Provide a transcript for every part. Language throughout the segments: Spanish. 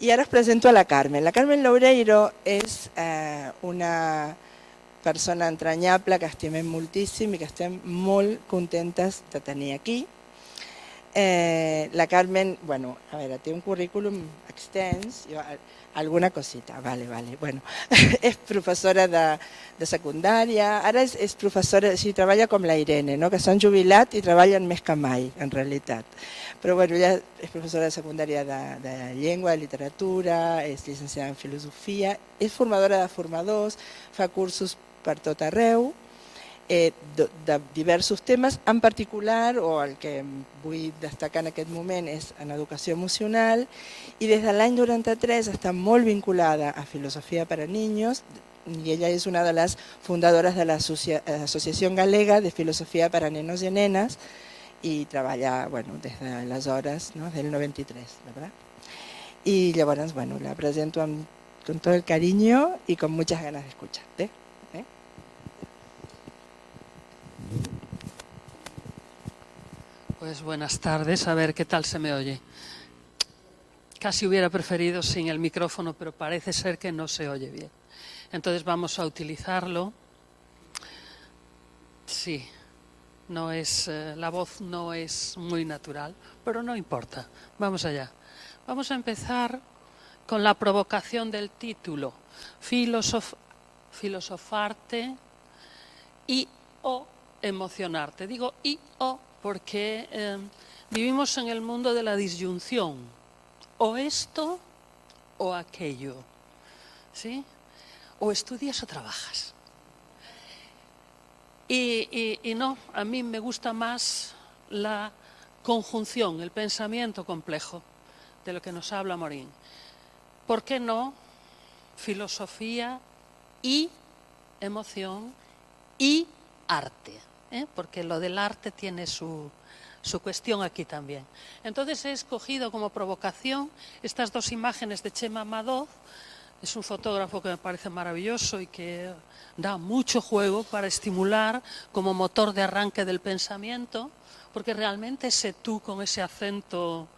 I ara us presento a la Carmen. La Carmen Loureiro és una persona entranyable que estimem moltíssim i que estem molt contentes de tenir aquí. La Carmen, bueno, a veure, té un currículum extens, alguna cosita, vale. Bueno, és professora de secundària, ara és professora, sí, treballa com la Irene, no? Que s'han jubilat i treballen més que mai, en realitat. Però bueno, ella és professora de secundària de llengua, de literatura, és llicenciada en filosofia, és formadora de formadors, fa cursos per tot arreu, de diversos temes, en particular, o el que vull destacar en aquest moment és en educació emocional, i des de l'any 93 està molt vinculada a filosofia per a niños, i ella és una de les fundadores de l'Associació Galega de Filosofia per a Nenos i Nenes, i treballa, bueno, des d'aleshores, no? Del 93, ¿verdad? Y llavors, bueno, la presento con todo el cariño y con muchas ganas de escucharte. Pues buenas tardes, a ver qué tal se me oye. Casi hubiera preferido sin el micrófono, pero parece ser que no se oye bien. Entonces vamos a utilizarlo. Sí, no es, la voz no es muy natural, pero no importa. Vamos allá. Vamos a empezar con la provocación del título. Filosofarte y o emocionarte. Digo y o porque vivimos en el mundo de la disyunción. O esto o aquello. ¿Sí? O estudias o trabajas. Y no, a mí me gusta más la conjunción, el pensamiento complejo de lo que nos habla Morín. ¿Por qué no? Filosofía y emoción y arte, porque lo del arte tiene su cuestión aquí también. Entonces he escogido como provocación estas dos imágenes de Chema Madoz. Es un fotógrafo que me parece maravilloso y que da mucho juego para estimular como motor de arranque del pensamiento, porque realmente ese tú con ese acento,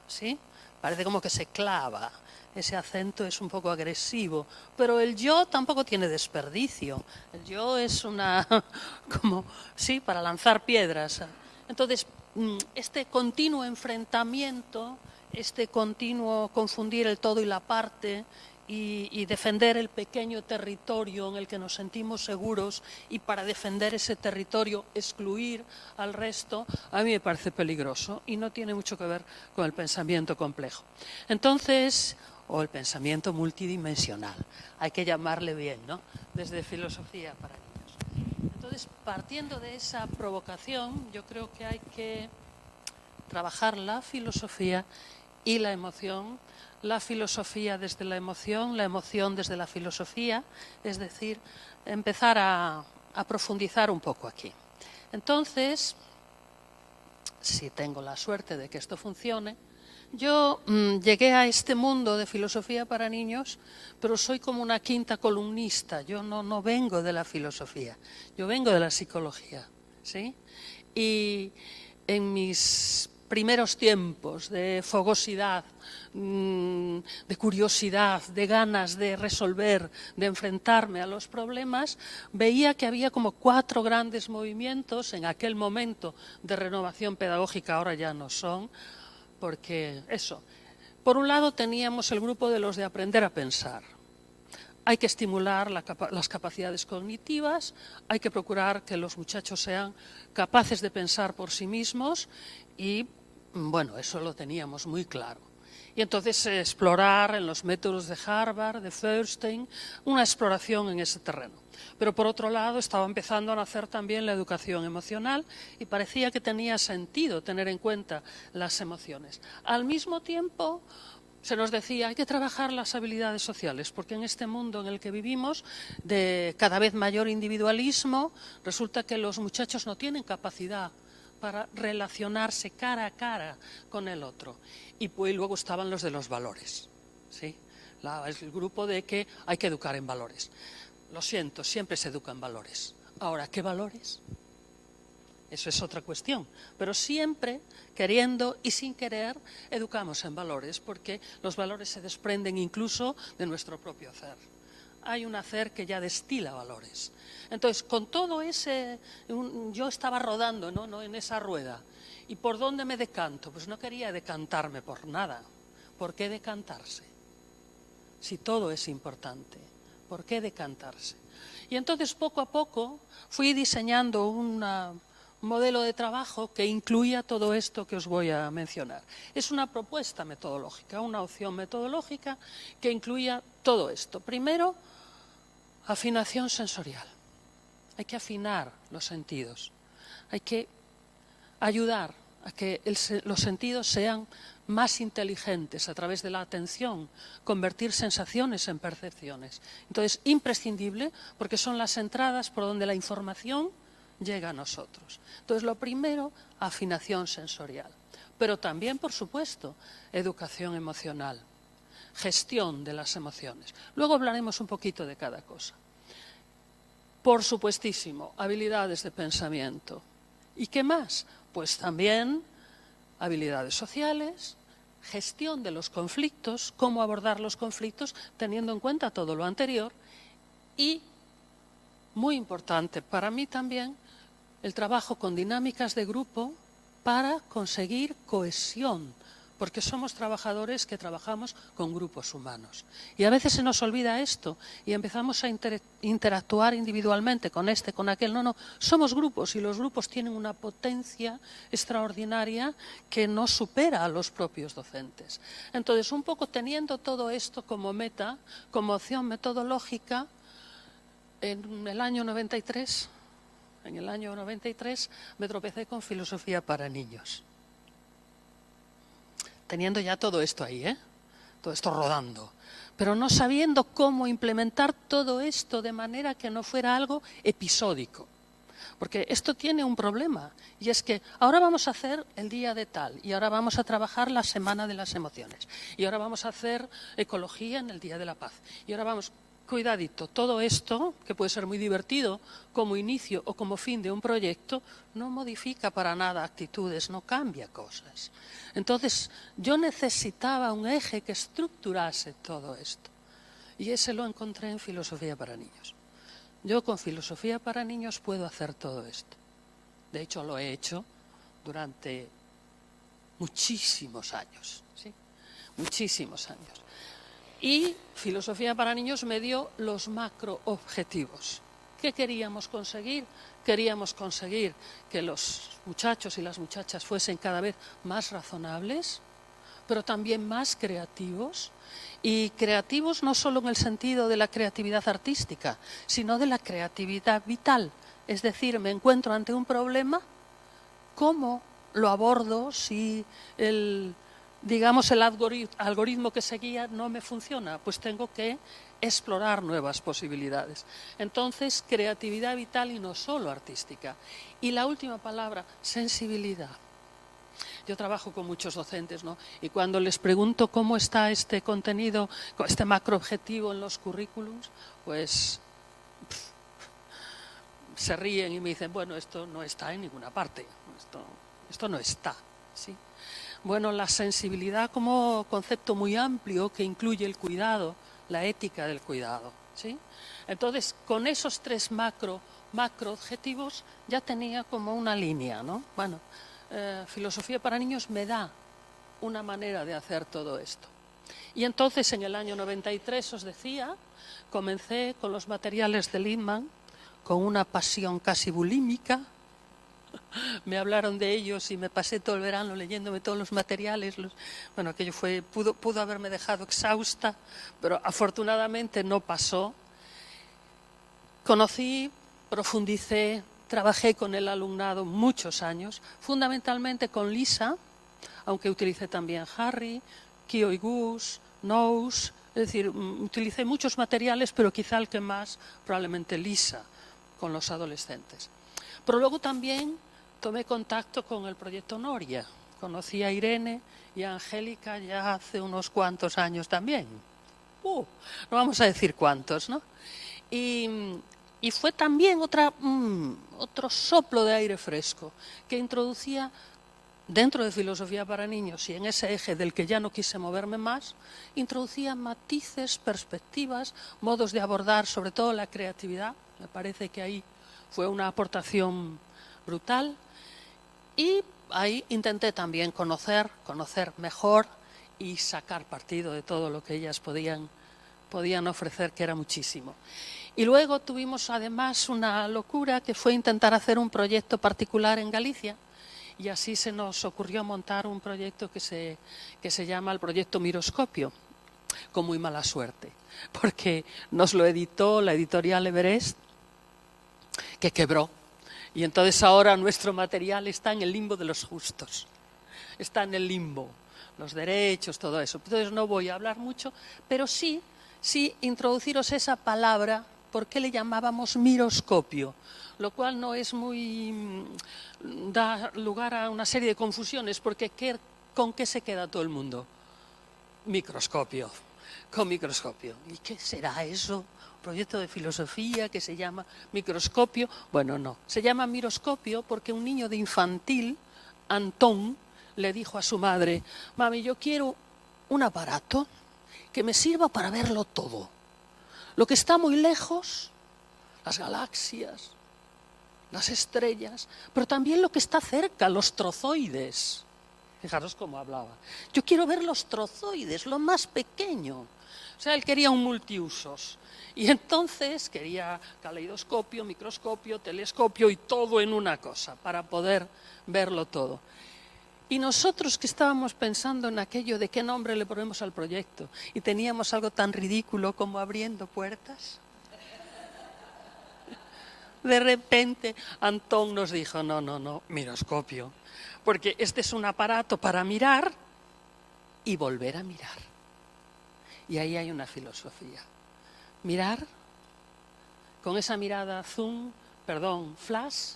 ¿sí? Parece como que se clava. Ese acento es un poco agresivo, pero el yo tampoco tiene desperdicio. El yo es una, como, sí, para lanzar piedras. Entonces, este continuo enfrentamiento, este continuo confundir el todo y la parte y defender el pequeño territorio en el que nos sentimos seguros y para defender ese territorio excluir al resto, a mí me parece peligroso y no tiene mucho que ver con el pensamiento complejo. Entonces, o el pensamiento multidimensional, hay que llamarle bien, ¿no? Desde filosofía para niños. Entonces, partiendo de esa provocación, yo creo que hay que trabajar la filosofía y la emoción desde la emoción desde la filosofía, es decir, empezar a profundizar un poco aquí. Entonces, si tengo la suerte de que esto funcione, yo llegué a este mundo de filosofía para niños, pero soy como una quinta columnista. Yo no vengo de la filosofía, yo vengo de la psicología, ¿sí? Y en mis primeros tiempos de fogosidad, de curiosidad, de ganas de resolver, de enfrentarme a los problemas, veía que había como 4 grandes movimientos en aquel momento de renovación pedagógica, ahora ya no son, porque eso, por un lado teníamos el grupo de los de aprender a pensar. Hay que estimular las capacidades cognitivas, hay que procurar que los muchachos sean capaces de pensar por sí mismos y, bueno, eso lo teníamos muy claro. Y entonces explorar en los métodos de Harvard, de Feuerstein, una exploración en ese terreno. Pero por otro lado estaba empezando a nacer también la educación emocional y parecía que tenía sentido tener en cuenta las emociones. Al mismo tiempo se nos decía hay que trabajar las habilidades sociales porque en este mundo en el que vivimos de cada vez mayor individualismo resulta que los muchachos no tienen capacidad para relacionarse cara a cara con el otro. Y pues luego estaban los de los valores, ¿sí? El grupo de que hay que educar en valores. Lo siento, siempre se educa en valores. Ahora, ¿qué valores? eso es otra cuestión, pero siempre queriendo y sin querer educamos en valores, porque los valores se desprenden incluso de nuestro propio hacer. Hay un hacer que ya destila valores. Entonces, con todo ese, yo estaba rodando, ¿no? En esa rueda. ¿Y por dónde me decanto? Pues no quería decantarme por nada. ¿Por qué decantarse? Si todo es importante, ¿por qué decantarse? Y entonces, poco a poco, fui diseñando un modelo de trabajo que incluía todo esto que os voy a mencionar. Es una propuesta metodológica, una opción metodológica que incluía todo esto. Primero, afinación sensorial. Hay que afinar los sentidos. Hay que ayudar a que los sentidos sean más inteligentes a través de la atención, convertir sensaciones en percepciones. Entonces, imprescindible, porque son las entradas por donde la información llega a nosotros. Entonces, lo primero, afinación sensorial. Pero también, por supuesto, educación emocional, gestión de las emociones. Luego hablaremos un poquito de cada cosa. Por supuestísimo, habilidades de pensamiento. ¿Y qué más? Pues también habilidades sociales, gestión de los conflictos, cómo abordar los conflictos teniendo en cuenta todo lo anterior y, muy importante para mí también, el trabajo con dinámicas de grupo para conseguir cohesión, porque somos trabajadores que trabajamos con grupos humanos. Y a veces se nos olvida esto y empezamos a interactuar individualmente con este, con aquel. No, somos grupos y los grupos tienen una potencia extraordinaria que no supera a los propios docentes. Entonces, un poco teniendo todo esto como meta, como opción metodológica, en el año 93 me tropecé con filosofía para niños. Teniendo ya todo esto ahí, todo esto rodando, pero no sabiendo cómo implementar todo esto de manera que no fuera algo episódico. Porque esto tiene un problema, y es que ahora vamos a hacer el día de tal, y ahora vamos a trabajar la semana de las emociones, y ahora vamos a hacer ecología en el Día de la Paz, y ahora vamos... Cuidadito, todo esto, que puede ser muy divertido como inicio o como fin de un proyecto, no modifica para nada actitudes, no cambia cosas. Entonces, yo necesitaba un eje que estructurase todo esto. Y ese lo encontré en Filosofía para Niños. Yo con Filosofía para Niños puedo hacer todo esto. De hecho, lo he hecho durante muchísimos años, ¿sí? Muchísimos años. Y Filosofía para Niños me dio los macroobjetivos. ¿Qué queríamos conseguir? Queríamos conseguir que los muchachos y las muchachas fuesen cada vez más razonables, pero también más creativos. Y creativos no solo en el sentido de la creatividad artística, sino de la creatividad vital. Es decir, me encuentro ante un problema, ¿cómo lo abordo si el algoritmo que seguía no me funciona? Pues tengo que explorar nuevas posibilidades. Entonces, creatividad vital y no solo artística. Y la última palabra, sensibilidad. Yo trabajo con muchos docentes, ¿no? Y cuando les pregunto cómo está este contenido, este macroobjetivo en los currículums, pues se ríen y me dicen, bueno, esto no está en ninguna parte, esto no está, ¿sí? Bueno, la sensibilidad como concepto muy amplio que incluye el cuidado, la ética del cuidado, ¿sí? Entonces, con esos tres macro objetivos ya tenía como una línea, ¿no? Bueno, Filosofía para Niños me da una manera de hacer todo esto. Y entonces, en el año 93, os decía, comencé con los materiales de Lippmann, con una pasión casi bulímica. Me hablaron de ellos y me pasé todo el verano leyéndome todos los materiales. Bueno, aquello pudo haberme dejado exhausta, pero afortunadamente no pasó. Conocí, profundicé, trabajé con el alumnado muchos años, fundamentalmente con Lisa, aunque utilicé también Harry, Kyo y Gus, Nous, es decir, utilicé muchos materiales, pero quizá el que más, probablemente Lisa, con los adolescentes. Pero luego también tomé contacto con el proyecto Noria. Conocí a Irene y a Angélica ya hace unos cuantos años también. No vamos a decir cuántos, ¿no? Y Y fue también otro soplo de aire fresco que introducía dentro de filosofía para niños y en ese eje del que ya no quise moverme más, introducía matices, perspectivas, modos de abordar sobre todo la creatividad. Me parece que ahí fue una aportación brutal y ahí intenté también conocer mejor y sacar partido de todo lo que ellas podían ofrecer, que era muchísimo. Y luego tuvimos además una locura que fue intentar hacer un proyecto particular en Galicia y así se nos ocurrió montar un proyecto que se llama el Proyecto Miroscopio, con muy mala suerte, porque nos lo editó la editorial Everest, que quebró. Y entonces ahora nuestro material está en el limbo de los justos, está en el limbo, los derechos, todo eso. Entonces no voy a hablar mucho, pero sí introduciros esa palabra. ¿Por qué le llamábamos miroscopio? Lo cual no es da lugar a una serie de confusiones, porque ¿con qué se queda todo el mundo? Microscopio, con microscopio. ¿Y qué será eso? Proyecto de filosofía que se llama microscopio. Bueno, no, se llama miroscopio porque un niño de infantil, Antón, le dijo a su madre: mami, yo quiero un aparato que me sirva para verlo todo. Lo que está muy lejos, las galaxias, las estrellas, pero también lo que está cerca, los trozoides. Fijaros cómo hablaba. Yo quiero ver los trozoides, lo más pequeño. O sea, él quería un multiusos. Y entonces quería caleidoscopio, microscopio, telescopio y todo en una cosa, para poder verlo todo. Y nosotros que estábamos pensando en aquello de qué nombre le ponemos al proyecto y teníamos algo tan ridículo como abriendo puertas, de repente Antón nos dijo: no, miroscopio, porque este es un aparato para mirar y volver a mirar. Y ahí hay una filosofía. Mirar con esa mirada flash,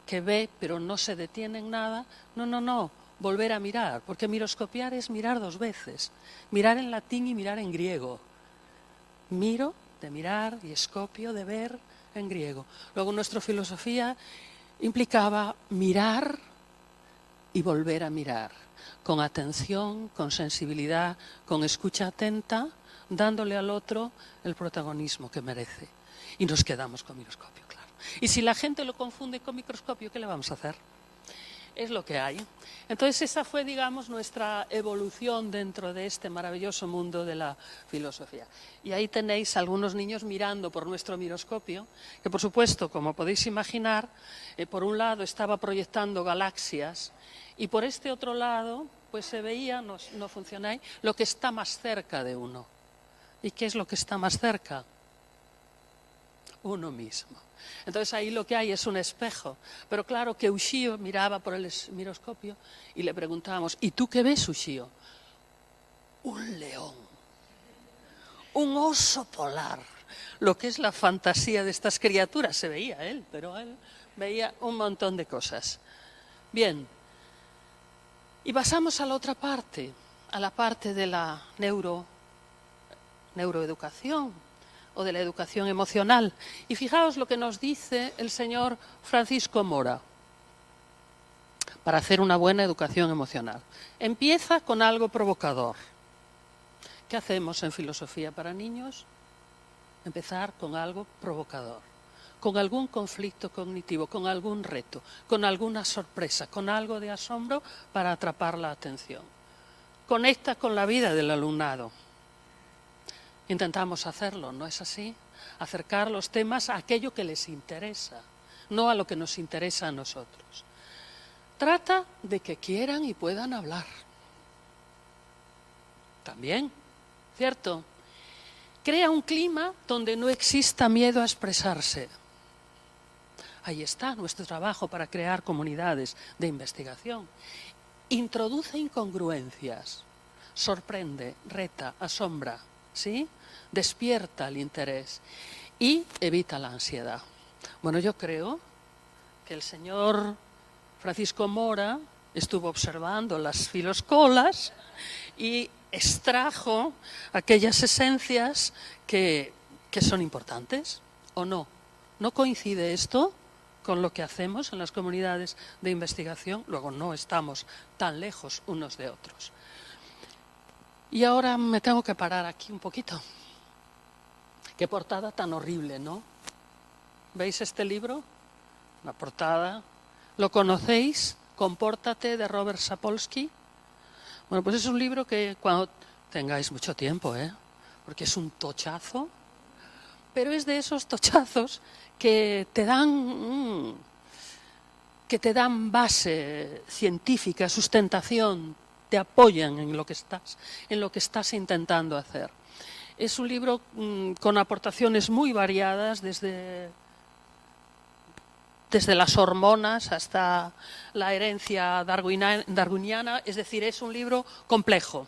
que ve pero no se detiene en nada. No, volver a mirar, porque miroscopiar es mirar dos veces, mirar en latín y mirar en griego. Miro, de mirar, y escopio, de ver, en griego. Luego nuestra filosofía implicaba mirar y volver a mirar, con atención, con sensibilidad, con escucha atenta, dándole al otro el protagonismo que merece. Y nos quedamos con miroscopio, claro. Y si la gente lo confunde con microscopio, ¿qué le vamos a hacer? Es lo que hay. Entonces esa fue, digamos, nuestra evolución dentro de este maravilloso mundo de la filosofía. Y ahí tenéis algunos niños mirando por nuestro miroscopio, que por supuesto, como podéis imaginar, por un lado estaba proyectando galaxias y por este otro lado pues se veía, no funcionáis, lo que está más cerca de uno. ¿Y qué es lo que está más cerca? Uno mismo. Entonces ahí lo que hay es un espejo. Pero claro que Ushio miraba por el miroscopio y le preguntábamos: ¿y tú qué ves, Ushio? Un león, un oso polar. Lo que es la fantasía de estas criaturas. Se veía él, pero él veía un montón de cosas. Bien, y pasamos a la otra parte, a la parte de la neuroeducación o de la educación emocional. Y fijaos lo que nos dice el señor Francisco Mora para hacer una buena educación emocional. Empieza con algo provocador. ¿Qué hacemos en filosofía para niños? Empezar con algo provocador, con algún conflicto cognitivo, con algún reto, con alguna sorpresa, con algo de asombro para atrapar la atención. Conecta con la vida del alumnado. Intentamos hacerlo, ¿no es así? Acercar los temas a aquello que les interesa, no a lo que nos interesa a nosotros. Trata de que quieran y puedan hablar. También, ¿cierto? Crea un clima donde no exista miedo a expresarse. Ahí está nuestro trabajo para crear comunidades de investigación. Introduce incongruencias, sorprende, reta, asombra, ¿sí? Despierta el interés y evita la ansiedad. Bueno, yo creo que el señor Francisco Mora estuvo observando las filoscolas y extrajo aquellas esencias que son importantes, ¿o no? ¿No coincide esto con lo que hacemos en las comunidades de investigación? Luego no estamos tan lejos unos de otros. Y ahora me tengo que parar aquí un poquito. Qué portada tan horrible, ¿no? ¿Veis este libro? La portada. ¿Lo conocéis? Compórtate, de Robert Sapolsky. Bueno, pues es un libro que cuando tengáis mucho tiempo, porque es un tochazo, pero es de esos tochazos que te dan base científica, sustentación, te apoyan en lo que estás intentando hacer. Es un libro con aportaciones muy variadas, desde las hormonas hasta la herencia darwiniana, es decir, es un libro complejo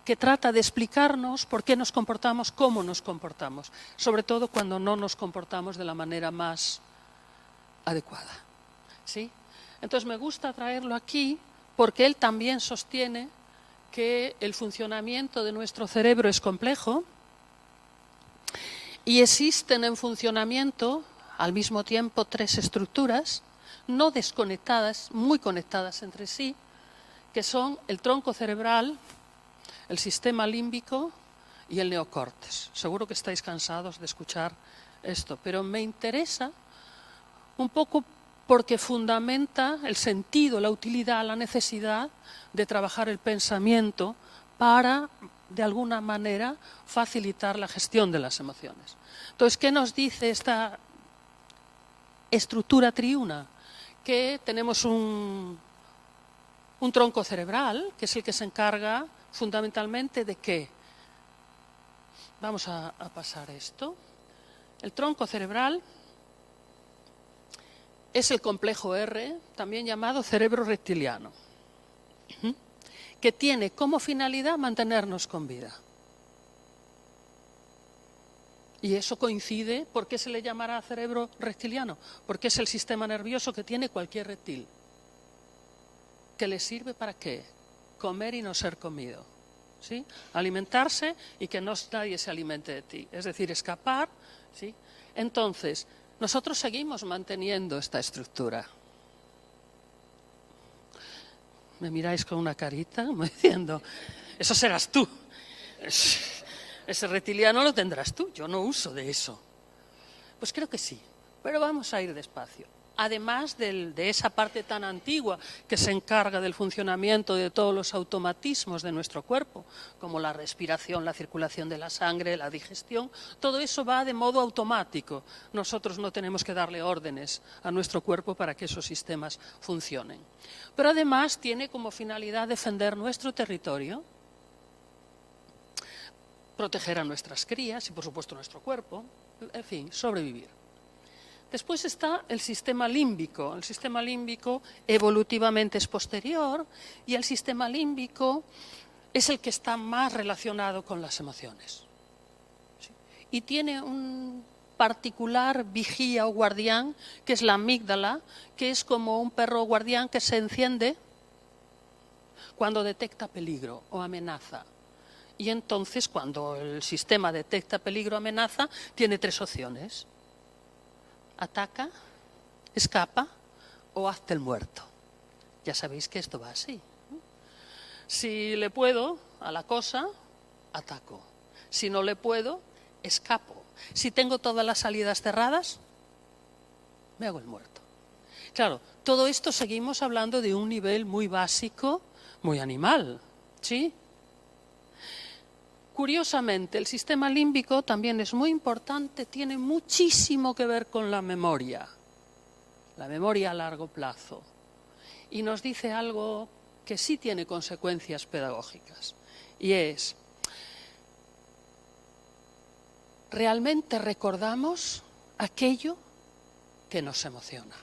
que trata de explicarnos por qué nos comportamos, cómo nos comportamos, sobre todo cuando no nos comportamos de la manera más adecuada. ¿Sí? Entonces me gusta traerlo aquí porque él también sostiene que el funcionamiento de nuestro cerebro es complejo y existen en funcionamiento al mismo tiempo 3 estructuras no desconectadas, muy conectadas entre sí, que son el tronco cerebral, el sistema límbico y el neocórtex. Seguro que estáis cansados de escuchar esto, pero me interesa un poco porque fundamenta el sentido, la utilidad, la necesidad de trabajar el pensamiento para, de alguna manera, facilitar la gestión de las emociones. Entonces, ¿qué nos dice esta estructura triuna? Que tenemos un tronco cerebral, que es el que se encarga fundamentalmente de qué. Vamos a pasar esto. El tronco cerebral es el complejo R, también llamado cerebro reptiliano, que tiene como finalidad mantenernos con vida. Y eso coincide, ¿por qué se le llamará cerebro reptiliano? Porque es el sistema nervioso que tiene cualquier reptil. ¿Que le sirve para qué? Comer y no ser comido. ¿Sí? Alimentarse y que nadie se alimente de ti. Es decir, escapar. ¿Sí? Entonces, nosotros seguimos manteniendo esta estructura. Me miráis con una carita, como diciendo, eso serás tú. Ese reptiliano lo tendrás tú, yo no uso de eso. Pues creo que sí, pero vamos a ir despacio. Además de esa parte tan antigua que se encarga del funcionamiento de todos los automatismos de nuestro cuerpo, como la respiración, la circulación de la sangre, la digestión, todo eso va de modo automático. Nosotros no tenemos que darle órdenes a nuestro cuerpo para que esos sistemas funcionen. Pero además tiene como finalidad defender nuestro territorio, proteger a nuestras crías y, por supuesto, nuestro cuerpo, en fin, sobrevivir. Después está el sistema límbico. El sistema límbico evolutivamente es posterior y el sistema límbico es el que está más relacionado con las emociones. ¿Sí? Y tiene un particular vigía o guardián, que es la amígdala, que es como un perro guardián que se enciende cuando detecta peligro o amenaza. Y entonces, cuando el sistema detecta peligro o amenaza, tiene 3 opciones. Ataca, escapa o hazte el muerto. Ya sabéis que esto va así. Si le puedo a la cosa, ataco. Si no le puedo, escapo. Si tengo todas las salidas cerradas, me hago el muerto. Claro, todo esto seguimos hablando de un nivel muy básico, muy animal, ¿sí? Curiosamente, el sistema límbico también es muy importante, tiene muchísimo que ver con la memoria a largo plazo. Y nos dice algo que sí tiene consecuencias pedagógicas, y es, ¿realmente recordamos aquello que nos emociona?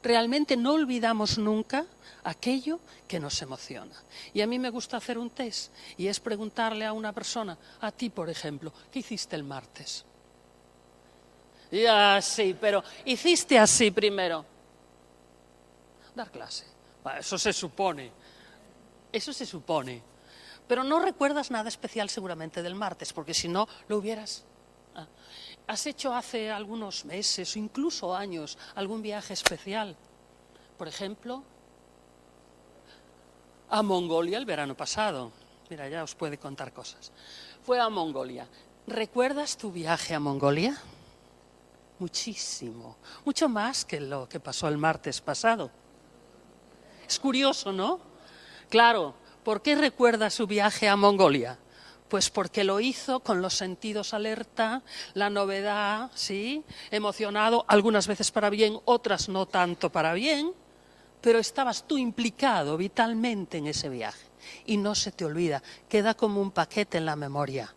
Realmente no olvidamos nunca aquello que nos emociona. Y a mí me gusta hacer un test y es preguntarle a una persona, a ti por ejemplo, ¿qué hiciste el martes? Ya, sí, pero hiciste así primero. Dar clase. Eso se supone. Pero no recuerdas nada especial seguramente del martes, porque si no lo hubieras ¿Has hecho hace algunos meses o incluso años algún viaje especial? Por ejemplo, a Mongolia el verano pasado. Mira, ya os puede contar cosas. Fue a Mongolia. ¿Recuerdas tu viaje a Mongolia? Muchísimo. Mucho más que lo que pasó el martes pasado. Es curioso, ¿no? Claro, ¿por qué recuerda su viaje a Mongolia? Pues porque lo hizo con los sentidos alerta, la novedad, ¿sí? Emocionado, algunas veces para bien, otras no tanto para bien, pero estabas tú implicado vitalmente en ese viaje y no se te olvida, queda como un paquete en la memoria,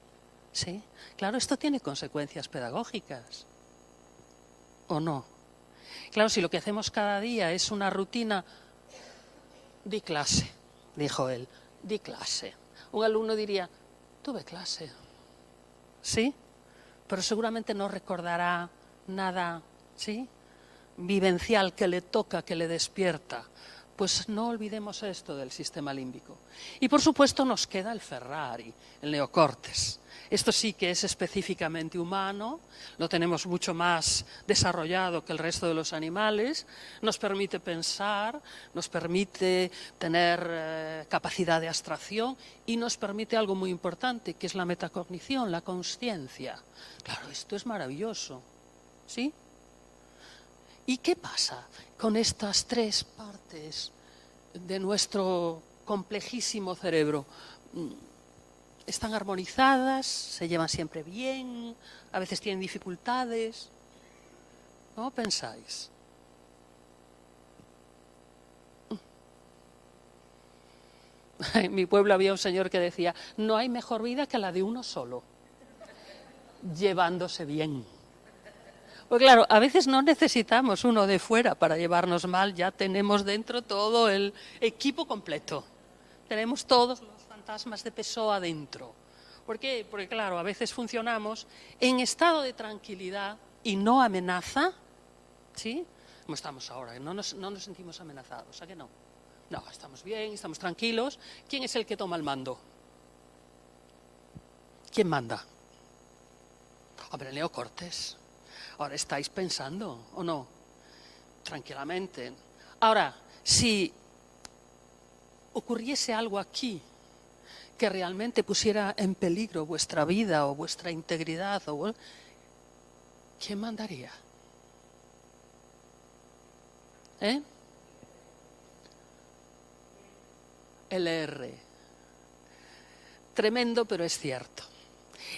¿sí? Claro, esto tiene consecuencias pedagógicas, ¿o no? Claro, si lo que hacemos cada día es una rutina, di clase, dijo él, di clase. Un alumno diría, tuve clase, ¿sí? Pero seguramente no recordará nada, ¿sí?, vivencial que le toca, que le despierta. Pues no olvidemos esto del sistema límbico. Y por supuesto nos queda el Ferrari, el neocortes. Esto sí que es específicamente humano, lo tenemos mucho más desarrollado que el resto de los animales, nos permite pensar, nos permite tener capacidad de abstracción y nos permite algo muy importante, que es la metacognición, la consciencia. Claro, esto es maravilloso, ¿sí? ¿Y qué pasa con estas tres partes de nuestro complejísimo cerebro? ¿Están armonizadas? ¿Se llevan siempre bien? ¿A veces tienen dificultades? ¿Cómo pensáis? En mi pueblo había un señor que decía, no hay mejor vida que la de uno solo, llevándose bien. Pues claro, a veces no necesitamos uno de fuera para llevarnos mal, ya tenemos dentro todo el equipo completo. Tenemos todos los fantasmas de Pessoa dentro. ¿Por qué? Porque claro, a veces funcionamos en estado de tranquilidad y no amenaza, ¿sí? Como estamos ahora, no nos sentimos amenazados, ¿a qué no? No, estamos bien, estamos tranquilos. ¿Quién es el que toma el mando? ¿Quién manda? Hombre, el neocortes. Ahora estáis pensando, ¿o no? Tranquilamente. Ahora, si ocurriese algo aquí que realmente pusiera en peligro vuestra vida o vuestra integridad, ¿quién mandaría? El R. Tremendo, pero es cierto.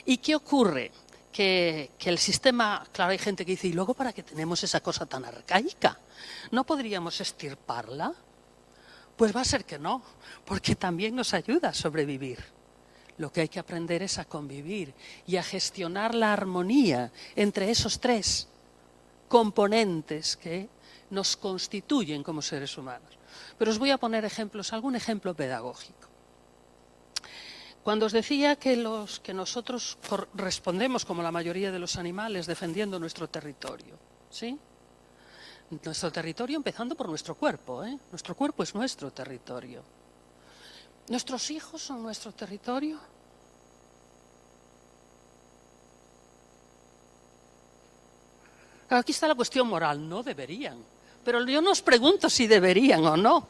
¿Y qué ocurre? Que el sistema, claro, hay gente que dice, ¿y luego para qué tenemos esa cosa tan arcaica? ¿No podríamos extirparla? Pues va a ser que no, porque también nos ayuda a sobrevivir. Lo que hay que aprender es a convivir y a gestionar la armonía entre esos tres componentes que nos constituyen como seres humanos. Pero os voy a poner ejemplos, algún ejemplo pedagógico. Cuando os decía que nosotros respondemos como la mayoría de los animales defendiendo nuestro territorio, ¿sí? Nuestro territorio empezando por nuestro cuerpo, ¿eh? Nuestro cuerpo es nuestro territorio. ¿Nuestros hijos son nuestro territorio? Aquí está la cuestión moral, no deberían. Pero yo no os pregunto si deberían o no.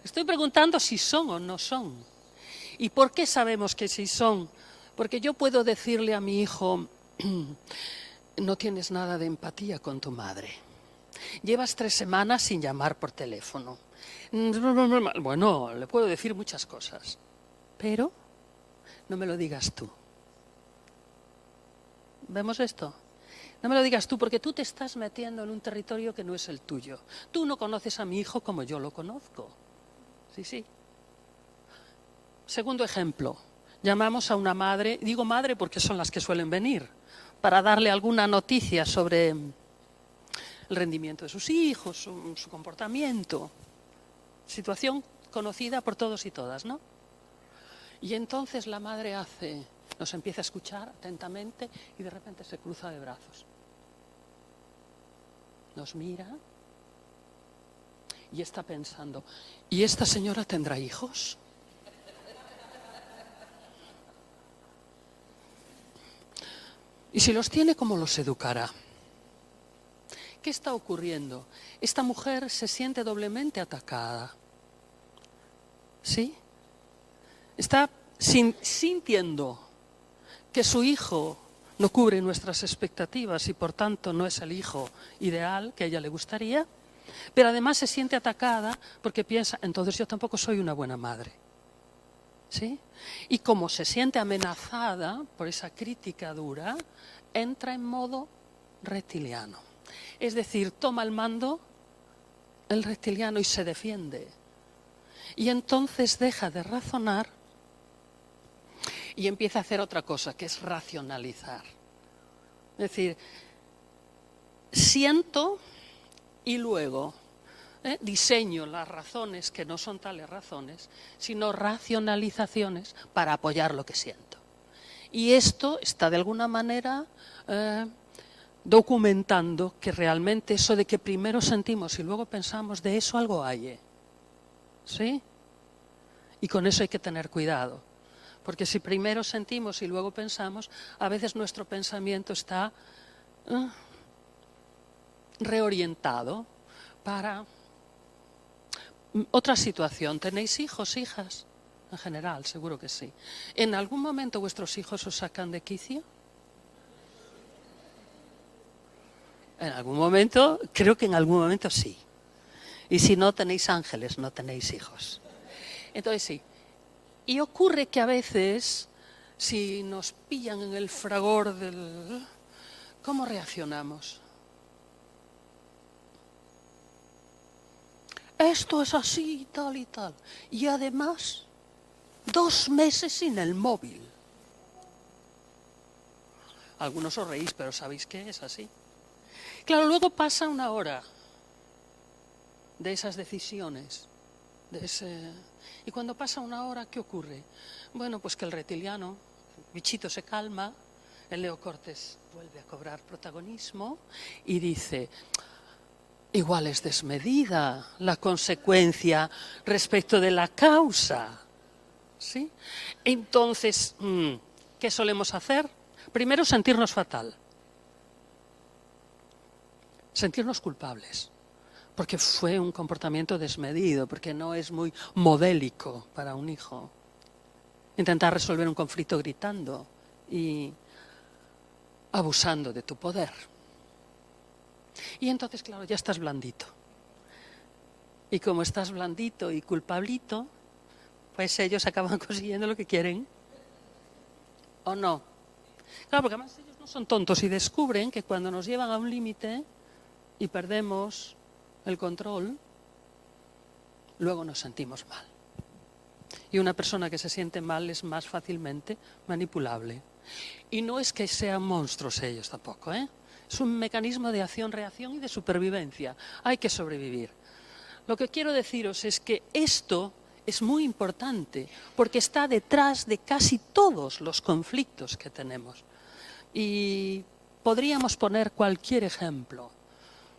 Estoy preguntando si son o no son. ¿Y por qué sabemos que sí son? Porque yo puedo decirle a mi hijo, no tienes nada de empatía con tu madre. Llevas 3 semanas sin llamar por teléfono. Bueno, le puedo decir muchas cosas, pero no me lo digas tú. ¿Vemos esto? No me lo digas tú, porque tú te estás metiendo en un territorio que no es el tuyo. Tú no conoces a mi hijo como yo lo conozco. Sí, sí. Segundo ejemplo, llamamos a una madre, digo madre porque son las que suelen venir, para darle alguna noticia sobre el rendimiento de sus hijos, su comportamiento. Situación conocida por todos y todas, ¿no? Y entonces la madre nos empieza a escuchar atentamente y de repente se cruza de brazos. Nos mira y está pensando, ¿y esta señora tendrá hijos? Y si los tiene, ¿cómo los educará? ¿Qué está ocurriendo? Esta mujer se siente doblemente atacada. ¿Sí? Está sintiendo que su hijo no cubre nuestras expectativas y por tanto no es el hijo ideal que a ella le gustaría, pero además se siente atacada porque piensa, entonces yo tampoco soy una buena madre. ¿Sí? Y como se siente amenazada por esa crítica dura, entra en modo reptiliano. Es decir, toma el mando el reptiliano y se defiende. Y entonces deja de razonar y empieza a hacer otra cosa, que es racionalizar. Es decir, siento y luego diseño las razones que no son tales razones, sino racionalizaciones para apoyar lo que siento. Y esto está de alguna manera documentando que realmente eso de que primero sentimos y luego pensamos, de eso algo hay. ¿Sí? Y con eso hay que tener cuidado. Porque si primero sentimos y luego pensamos, a veces nuestro pensamiento está reorientado para otra situación. ¿Tenéis hijos, hijas? En general, seguro que sí. ¿En algún momento vuestros hijos os sacan de quicio? En algún momento, creo que en algún momento sí. Y si no tenéis ángeles, no tenéis hijos. Entonces sí. Y ocurre que a veces, si nos pillan en el fragor del... ¿Cómo reaccionamos? Esto es así y tal y tal. Y además, 2 meses sin el móvil. Algunos os reís, pero sabéis que es así. Claro, luego pasa 1 hora de esas decisiones, y cuando pasa 1 hora, ¿qué ocurre? Bueno, pues que el reptiliano, el bichito se calma, el neocortes vuelve a cobrar protagonismo y dice, igual es desmedida la consecuencia respecto de la causa. ¿Sí? Entonces, ¿qué solemos hacer? Primero, sentirnos fatal. Sentirnos culpables. Porque fue un comportamiento desmedido, porque no es muy modélico para un hijo. Intentar resolver un conflicto gritando y abusando de tu poder. Y entonces, claro, ya estás blandito. Y como estás blandito y culpablito, pues ellos acaban consiguiendo lo que quieren. ¿O no? Claro, porque además ellos no son tontos y descubren que cuando nos llevan a un límite y perdemos el control, luego nos sentimos mal. Y una persona que se siente mal es más fácilmente manipulable. Y no es que sean monstruos ellos tampoco, ¿eh? Es un mecanismo de acción-reacción y de supervivencia. Hay que sobrevivir. Lo que quiero deciros es que esto es muy importante porque está detrás de casi todos los conflictos que tenemos. Y podríamos poner cualquier ejemplo.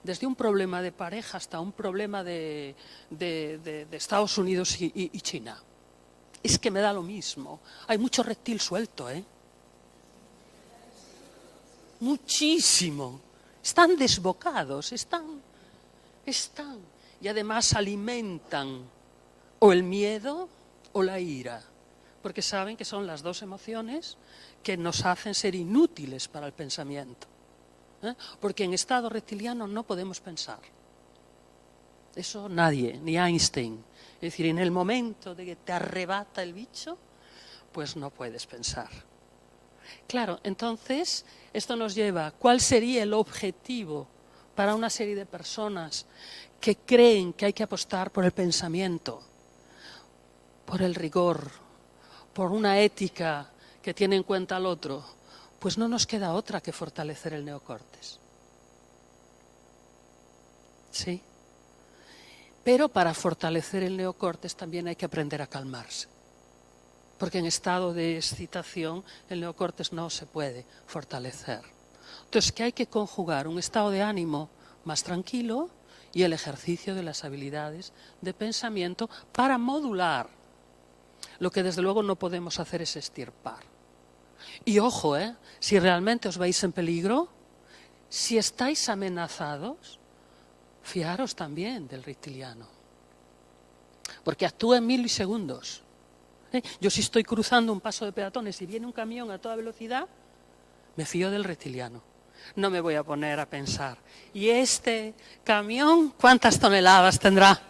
Desde un problema de pareja hasta un problema de Estados Unidos y China. Es que me da lo mismo. Hay mucho reptil suelto, ¿eh? Muchísimo. Están desbocados, están. Y además alimentan o el miedo o la ira. Porque saben que son las 2 emociones que nos hacen ser inútiles para el pensamiento. Porque en estado reptiliano no podemos pensar. Eso nadie, ni Einstein. Es decir, en el momento de que te arrebata el bicho, pues no puedes pensar. Claro, entonces esto nos lleva, ¿cuál sería el objetivo para una serie de personas que creen que hay que apostar por el pensamiento, por el rigor, por una ética que tiene en cuenta al otro? Pues no nos queda otra que fortalecer el neocortes. ¿Sí? Pero para fortalecer el neocortes también hay que aprender a calmarse. Porque en estado de excitación el neocortes no se puede fortalecer. Entonces, que hay que conjugar un estado de ánimo más tranquilo y el ejercicio de las habilidades de pensamiento para modular. Lo que desde luego no podemos hacer es extirpar. Y ojo, si realmente os veis en peligro, si estáis amenazados, fiaros también del reptiliano. Porque actúa en milisegundos. Yo si estoy cruzando un paso de peatones y viene un camión a toda velocidad, me fío del reptiliano. No me voy a poner a pensar, ¿y este camión cuántas toneladas tendrá?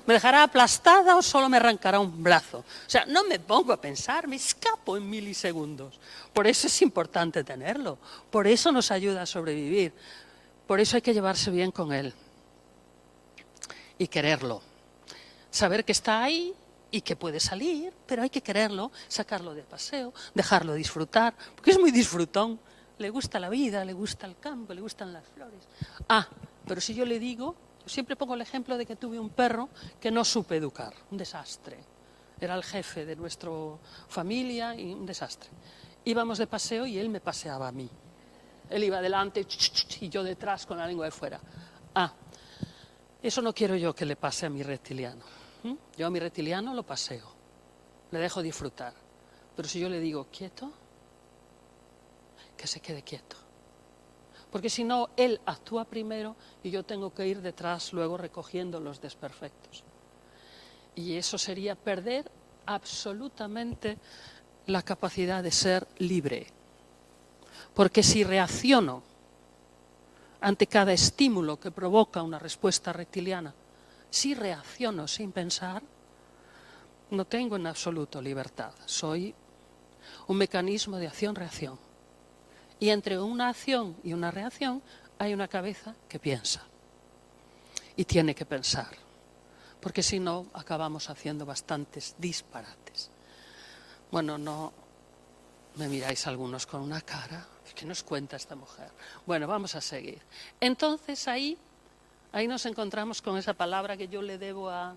¿Me dejará aplastada o solo me arrancará un brazo? O sea, no me pongo a pensar, me escapo en milisegundos. Por eso es importante tenerlo, por eso nos ayuda a sobrevivir, por eso hay que llevarse bien con él y quererlo. Saber que está ahí y que puede salir, pero hay que quererlo, sacarlo de paseo, dejarlo disfrutar, porque es muy disfrutón. Le gusta la vida, le gusta el campo, le gustan las flores. Pero si yo le digo, siempre pongo el ejemplo de que tuve un perro que no supe educar, un desastre. Era el jefe de nuestra familia y un desastre. Íbamos de paseo y él me paseaba a mí. Él iba adelante y yo detrás con la lengua de fuera. Eso no quiero yo que le pase a mi reptiliano. Yo a mi reptiliano lo paseo, le dejo disfrutar. Pero si yo le digo quieto, que se quede quieto. Porque si no, él actúa primero y yo tengo que ir detrás luego recogiendo los desperfectos. Y eso sería perder absolutamente la capacidad de ser libre. Porque si reacciono ante cada estímulo que provoca una respuesta reptiliana, si reacciono sin pensar, no tengo en absoluto libertad. Soy un mecanismo de acción-reacción. Y entre una acción y una reacción hay una cabeza que piensa. Y tiene que pensar. Porque si no, acabamos haciendo bastantes disparates. Bueno, no me miráis algunos con una cara. ¿Qué nos cuenta esta mujer? Bueno, vamos a seguir. Entonces ahí nos encontramos con esa palabra que yo le debo a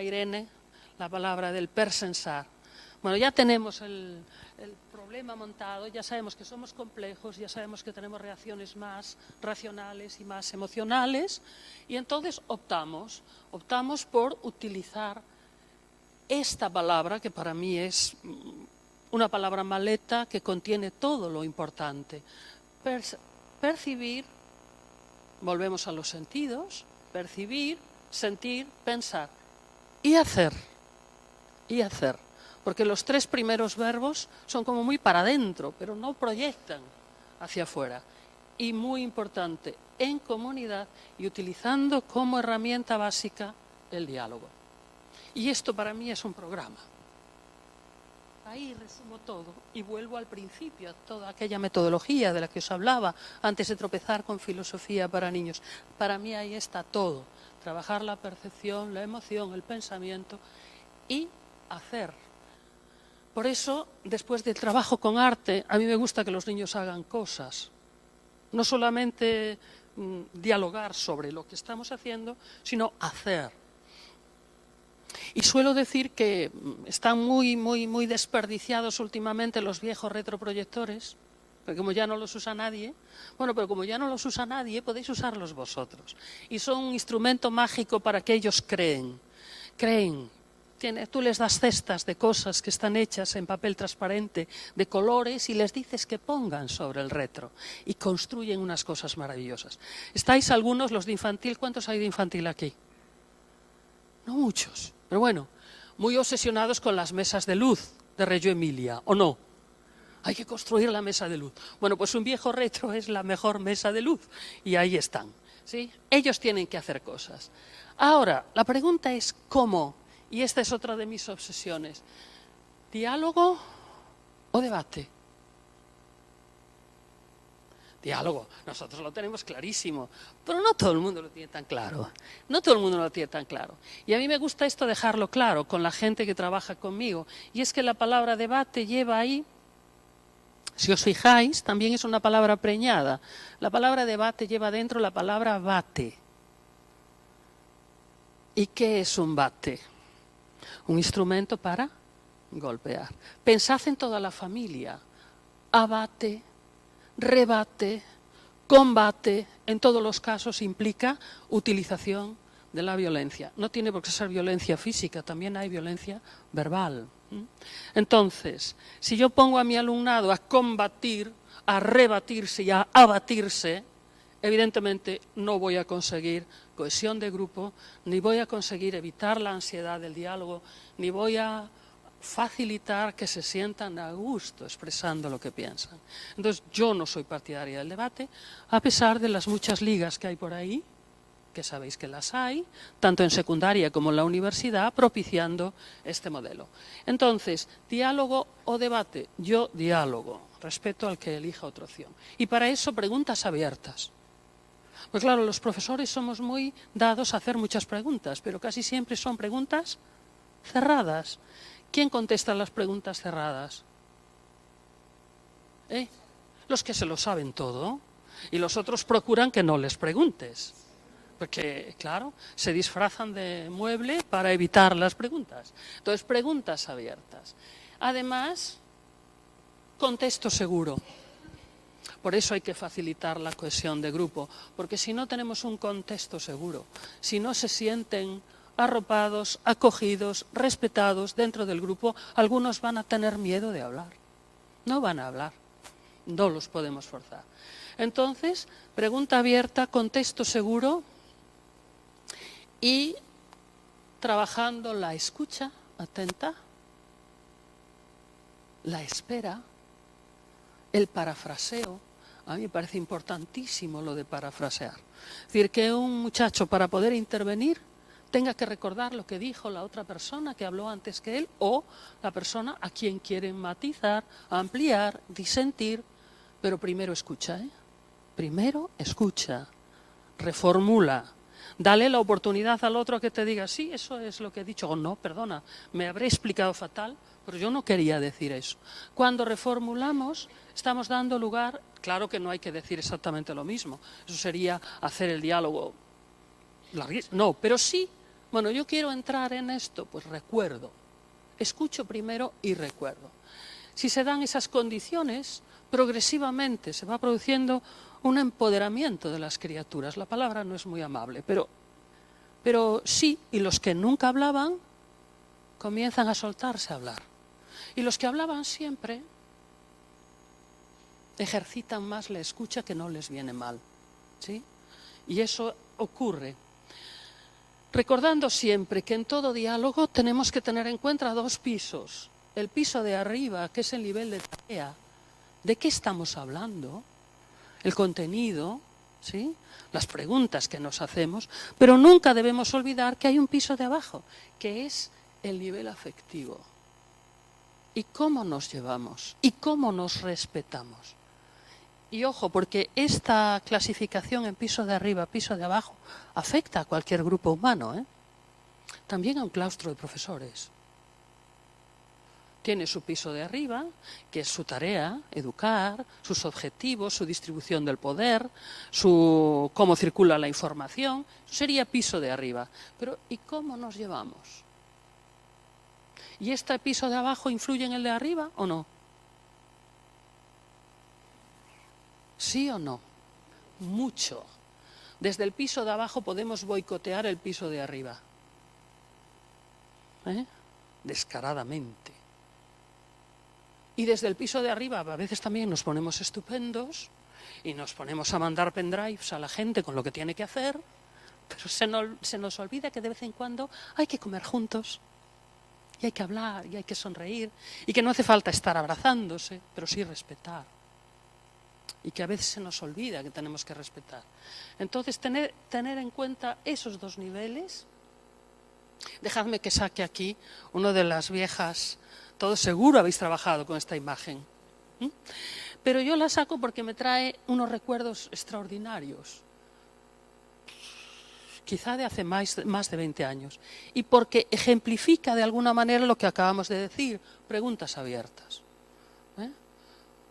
Irene, la palabra del persensar. Bueno, ya tenemos el problema montado, ya sabemos que somos complejos, ya sabemos que tenemos reacciones más racionales y más emocionales, y entonces optamos por utilizar esta palabra, que para mí es una palabra maleta que contiene todo lo importante. Percibir, volvemos a los sentidos, percibir, sentir, pensar y hacer. Porque los tres primeros verbos son como muy para adentro, pero no proyectan hacia afuera. Y muy importante, en comunidad y utilizando como herramienta básica el diálogo. Y esto para mí es un programa. Ahí resumo todo y vuelvo al principio, a toda aquella metodología de la que os hablaba antes de tropezar con filosofía para niños. Para mí ahí está todo. Trabajar la percepción, la emoción, el pensamiento y hacer. Por eso, después del trabajo con arte, a mí me gusta que los niños hagan cosas. No solamente dialogar sobre lo que estamos haciendo, sino hacer. Y suelo decir que están muy desperdiciados últimamente los viejos retroproyectores, porque como ya no los usa nadie, pero como ya no los usa nadie, podéis usarlos vosotros. Y son un instrumento mágico para que ellos creen. Tú les das cestas de cosas que están hechas en papel transparente, de colores, y les dices que pongan sobre el retro. Y construyen unas cosas maravillosas. ¿Estáis algunos, los de infantil? ¿Cuántos hay de infantil aquí? No muchos, pero bueno, muy obsesionados con las mesas de luz de Reggio Emilia, ¿o no? Hay que construir la mesa de luz. Bueno, pues un viejo retro es la mejor mesa de luz, y ahí están, ¿sí? Ellos tienen que hacer cosas. Ahora, la pregunta es ¿cómo? Y esta es otra de mis obsesiones. ¿Diálogo o debate? Diálogo, nosotros lo tenemos clarísimo, pero no todo el mundo lo tiene tan claro. Y a mí me gusta esto dejarlo claro con la gente que trabaja conmigo. Y es que la palabra debate lleva ahí, si os fijáis, también es una palabra preñada. La palabra debate lleva dentro la palabra bate. ¿Y qué es un bate? Un instrumento para golpear. Pensad en toda la familia. Abate, rebate, combate, en todos los casos implica utilización de la violencia. No tiene por qué ser violencia física, también hay violencia verbal. Entonces, si yo pongo a mi alumnado a combatir, a rebatirse y a abatirse, evidentemente no voy a conseguir cohesión de grupo, ni voy a conseguir evitar la ansiedad del diálogo, ni voy a facilitar que se sientan a gusto expresando lo que piensan. Entonces, yo no soy partidaria del debate, a pesar de las muchas ligas que hay por ahí, que sabéis que las hay, tanto en secundaria como en la universidad, propiciando este modelo. Entonces, ¿diálogo o debate? Yo diálogo, respeto al que elija otra opción. Y para eso, preguntas abiertas. Pues claro, los profesores somos muy dados a hacer muchas preguntas, pero casi siempre son preguntas cerradas. ¿Quién contesta las preguntas cerradas? Los que se lo saben todo, y los otros procuran que no les preguntes. Porque, claro, se disfrazan de mueble para evitar las preguntas. Entonces, preguntas abiertas. Además, contexto seguro. Por eso hay que facilitar la cohesión de grupo, porque si no tenemos un contexto seguro, si no se sienten arropados, acogidos, respetados dentro del grupo, algunos van a tener miedo de hablar. No van a hablar, no los podemos forzar. Entonces, pregunta abierta, contexto seguro y trabajando la escucha atenta, la espera, el parafraseo. A mí me parece importantísimo lo de parafrasear. Es decir, que un muchacho para poder intervenir tenga que recordar lo que dijo la otra persona que habló antes que él o la persona a quien quieren matizar, ampliar, disentir, pero primero escucha, Primero escucha, reformula, dale la oportunidad al otro que te diga, sí, eso es lo que he dicho, o no, perdona, me habré explicado fatal, pero yo no quería decir eso. Cuando reformulamos, estamos dando lugar, claro que no hay que decir exactamente lo mismo, eso sería hacer el diálogo larguísimo, no, pero sí, bueno, yo quiero entrar en esto, pues recuerdo, escucho primero y recuerdo. Si se dan esas condiciones, progresivamente se va produciendo un empoderamiento de las criaturas. La palabra no es muy amable, pero sí, y los que nunca hablaban comienzan a soltarse a hablar. Y los que hablaban siempre ejercitan más la escucha, que no les viene mal, ¿sí? Y eso ocurre. Recordando siempre que en todo diálogo tenemos que tener en cuenta dos pisos. El piso de arriba, que es el nivel de tarea. ¿De qué estamos hablando? El contenido, ¿sí? Las preguntas que nos hacemos, pero nunca debemos olvidar que hay un piso de abajo, que es el nivel afectivo. ¿Y cómo nos llevamos? ¿Y cómo nos respetamos? Y ojo, porque esta clasificación en piso de arriba, piso de abajo, afecta a cualquier grupo humano, también a un claustro de profesores. Tiene su piso de arriba, que es su tarea, educar, sus objetivos, su distribución del poder, cómo circula la información. Eso sería piso de arriba. Pero ¿y cómo nos llevamos? ¿Y este piso de abajo influye en el de arriba o no? ¿Sí o no? Mucho. Desde el piso de abajo podemos boicotear el piso de arriba. Descaradamente. Y desde el piso de arriba a veces también nos ponemos estupendos y nos ponemos a mandar pendrives a la gente con lo que tiene que hacer, pero se nos olvida que de vez en cuando hay que comer juntos y hay que hablar y hay que sonreír y que no hace falta estar abrazándose, pero sí respetar. Y que a veces se nos olvida que tenemos que respetar. Entonces, tener en cuenta esos dos niveles. Dejadme que saque aquí una de las viejas. Todos seguro habéis trabajado con esta imagen. Pero yo la saco porque me trae unos recuerdos extraordinarios. Quizá de hace más de 20 años. Y porque ejemplifica de alguna manera lo que acabamos de decir. Preguntas abiertas.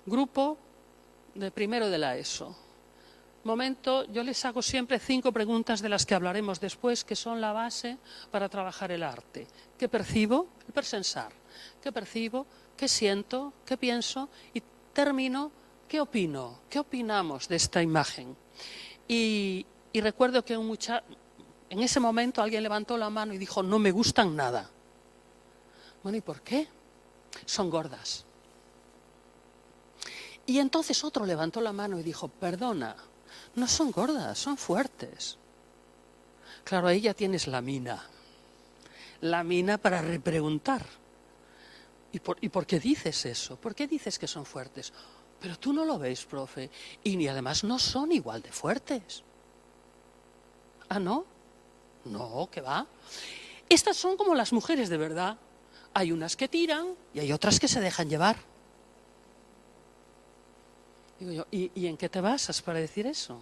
Grupo de primero de la ESO. Momento, yo les hago siempre 5 preguntas de las que hablaremos después, que son la base para trabajar el arte. ¿Qué percibo? El persensar. ¿Qué percibo? ¿Qué siento? ¿Qué pienso? Y termino, ¿qué opino? ¿Qué opinamos de esta imagen? Y recuerdo que en ese momento alguien levantó la mano y dijo, no me gustan nada. Bueno, ¿y por qué? son gordas. Y entonces otro levantó la mano y dijo, perdona, no son gordas, son fuertes. Claro, ahí ya tienes la mina para repreguntar. ¿Y por qué dices eso? ¿Por qué dices que son fuertes? Pero tú no lo ves, profe, y además no son igual de fuertes. ¿Ah, no? No, ¿qué va? Estas son como las mujeres de verdad. Hay unas que tiran y hay otras que se dejan llevar. Digo yo, ¿y en qué te basas para decir eso?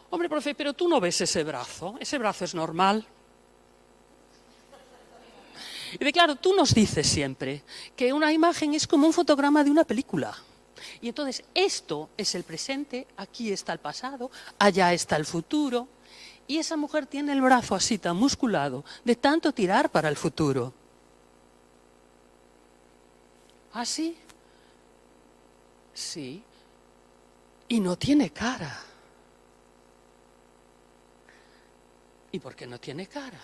Hombre, profe, pero tú no ves ese brazo es normal. Y claro, tú nos dices siempre que una imagen es como un fotograma de una película. Y entonces esto es el presente, aquí está el pasado, allá está el futuro. Y esa mujer tiene el brazo así tan musculado de tanto tirar para el futuro. ¿Ah, sí? Sí. Y no tiene cara. ¿Y por qué no tiene cara?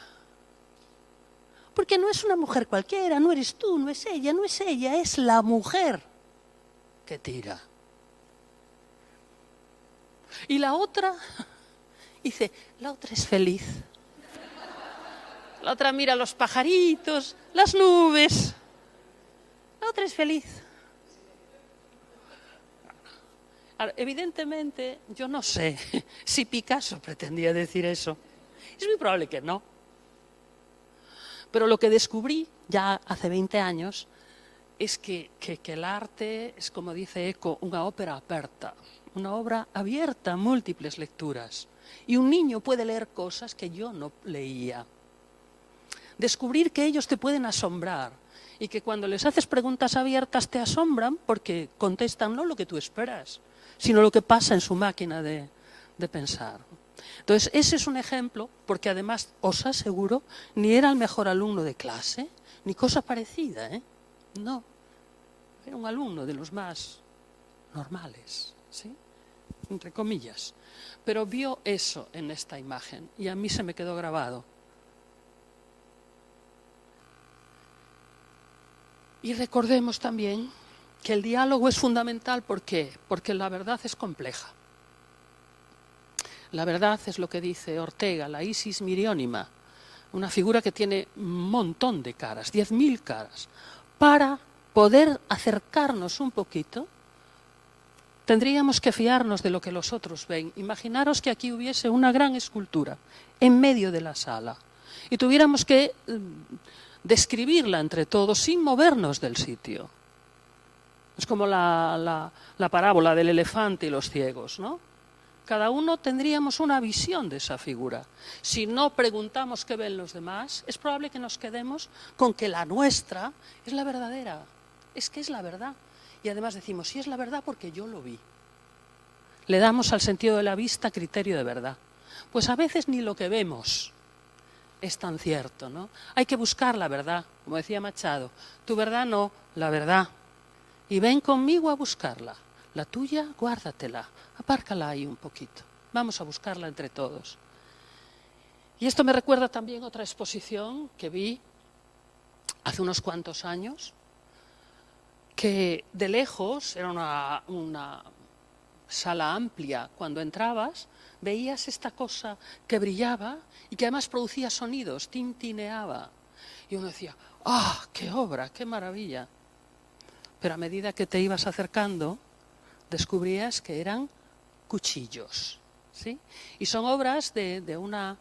Porque no es una mujer cualquiera, no eres tú, no es ella, es la mujer que tira. Y la otra, dice, la otra es feliz. La otra mira los pajaritos, las nubes. La otra es feliz. Ahora, evidentemente, yo no sé si Picasso pretendía decir eso. Es muy probable que no. Pero lo que descubrí ya hace 20 años es que el arte es, como dice Eco, una ópera aperta, una obra abierta a múltiples lecturas. Y un niño puede leer cosas que yo no leía. Descubrir que ellos te pueden asombrar y que cuando les haces preguntas abiertas te asombran porque contestan no lo que tú esperas, sino lo que pasa en su máquina de pensar. Entonces, ese es un ejemplo, porque además os aseguro, ni era el mejor alumno de clase, ni cosa parecida, ¿eh? No, era un alumno de los más normales, ¿sí? Entre comillas. Pero vio eso en esta imagen y a mí se me quedó grabado. Y recordemos también que el diálogo es fundamental, ¿por qué? Porque la verdad es compleja. La verdad es lo que dice Ortega, la Isis miriónima, una figura que tiene un montón de caras, 10.000 caras. Para poder acercarnos un poquito, tendríamos que fiarnos de lo que los otros ven. Imaginaros que aquí hubiese una gran escultura en medio de la sala y tuviéramos que describirla entre todos sin movernos del sitio. Es como la parábola del elefante y los ciegos, ¿no? Cada uno tendríamos una visión de esa figura. Si no preguntamos qué ven los demás, es probable que nos quedemos con que la nuestra es la verdadera. Es que es la verdad. Y además decimos, sí es la verdad porque yo lo vi. Le damos al sentido de la vista criterio de verdad. Pues a veces ni lo que vemos es tan cierto, ¿no? Hay que buscar la verdad, como decía Machado. Tu verdad no, la verdad. Y ven conmigo a buscarla. La tuya, guárdatela, apárcala ahí un poquito. Vamos a buscarla entre todos. Y esto me recuerda también otra exposición que vi hace unos cuantos años, que de lejos era una sala amplia. Cuando entrabas, veías esta cosa que brillaba y que además producía sonidos, tintineaba. Y uno decía, ¡ah, qué obra, qué maravilla! Pero a medida que te ibas acercando, descubrías que eran cuchillos, ¿sí? Y son obras de una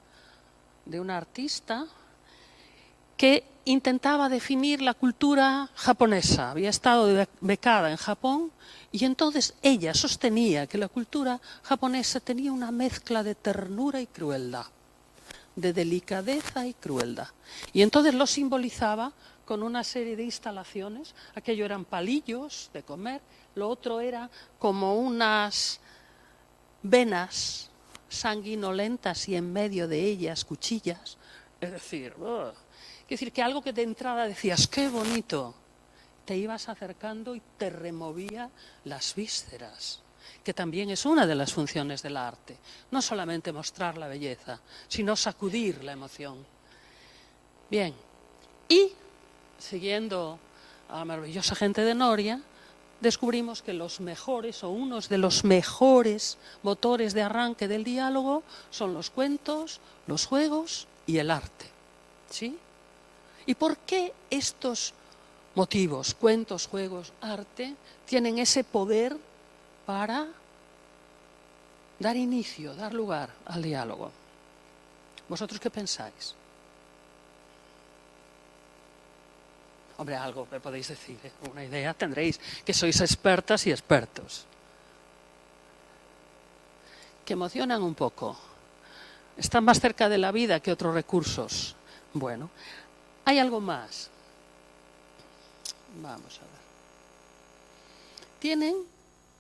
artista que intentaba definir la cultura japonesa. Había estado becada en Japón y entonces ella sostenía que la cultura japonesa tenía una mezcla de ternura y crueldad, de delicadeza y crueldad. Y entonces lo simbolizaba con una serie de instalaciones. Aquello eran palillos de comer, lo otro era como unas venas sanguinolentas y en medio de ellas cuchillas. Es decir, que algo que de entrada decías, qué bonito, te ibas acercando y te removía las vísceras, que también es una de las funciones del arte. No solamente mostrar la belleza, sino sacudir la emoción. Bien, y siguiendo a la maravillosa gente de Noria, descubrimos que los mejores o unos de los mejores motores de arranque del diálogo son los cuentos, los juegos y el arte. ¿Sí? ¿Y por qué estos motivos, cuentos, juegos, arte, tienen ese poder para dar inicio, dar lugar al diálogo? ¿Vosotros qué pensáis? Hombre, algo me podéis decir, ¿eh? Una idea tendréis, que sois expertas y expertos. Que emocionan un poco. Están más cerca de la vida que otros recursos. Bueno, hay algo más. Vamos a ver. Tienen,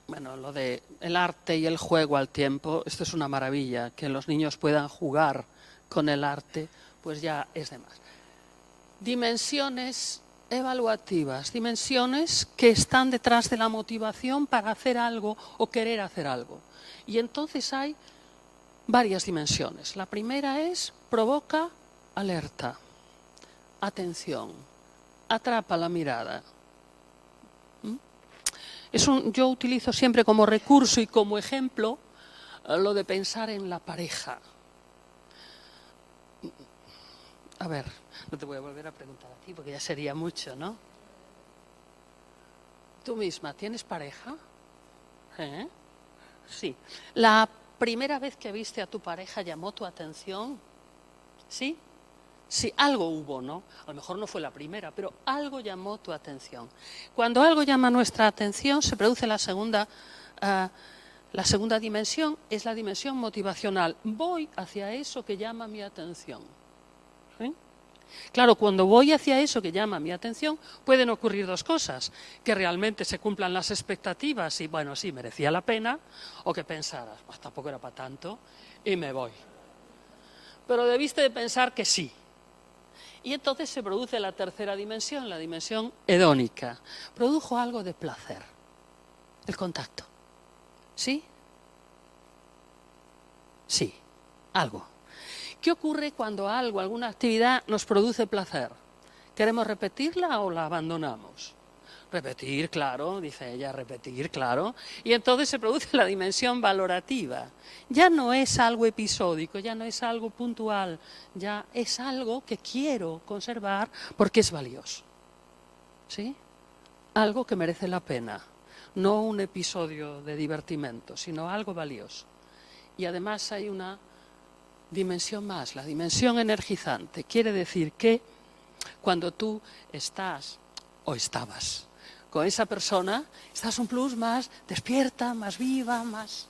bueno, lo de el arte y el juego al tiempo, esto es una maravilla, que los niños puedan jugar con el arte, pues ya es de más. Dimensiones evaluativas, dimensiones que están detrás de la motivación para hacer algo o querer hacer algo. Y entonces hay varias dimensiones. La primera es provoca alerta, atención, atrapa la mirada. Yo utilizo siempre como recurso y como ejemplo lo de pensar en la pareja. A ver, no te voy a volver a preguntar a ti porque ya sería mucho, ¿no? Tú misma, ¿tienes pareja? ¿Eh? Sí. ¿La primera vez que viste a tu pareja llamó tu atención? ¿Sí? Sí, algo hubo, ¿no? A lo mejor no fue la primera, pero algo llamó tu atención. Cuando algo llama nuestra atención, se produce la segunda dimensión, es la dimensión motivacional. Voy hacia eso que llama mi atención. ¿Sí? Claro, cuando voy hacia eso que llama mi atención, pueden ocurrir dos cosas. Que realmente se cumplan las expectativas y, bueno, sí, merecía la pena, o que pensaras, pues tampoco era para tanto, y me voy. Pero debiste de pensar que sí. Y entonces se produce la tercera dimensión, la dimensión hedónica. Produjo algo de placer, el contacto. ¿Sí? Sí, algo. ¿Qué ocurre cuando algo, alguna actividad nos produce placer? ¿Queremos repetirla o la abandonamos? Repetir, claro, dice ella, repetir, claro. Y entonces se produce la dimensión valorativa. Ya no es algo episódico, ya no es algo puntual, ya es algo que quiero conservar porque es valioso. ¿Sí? Algo que merece la pena. No un episodio de divertimento, sino algo valioso. Y además hay una dimensión más, la dimensión energizante. Quiere decir que cuando tú estás o estabas con esa persona, estás un plus más despierta, más viva, más...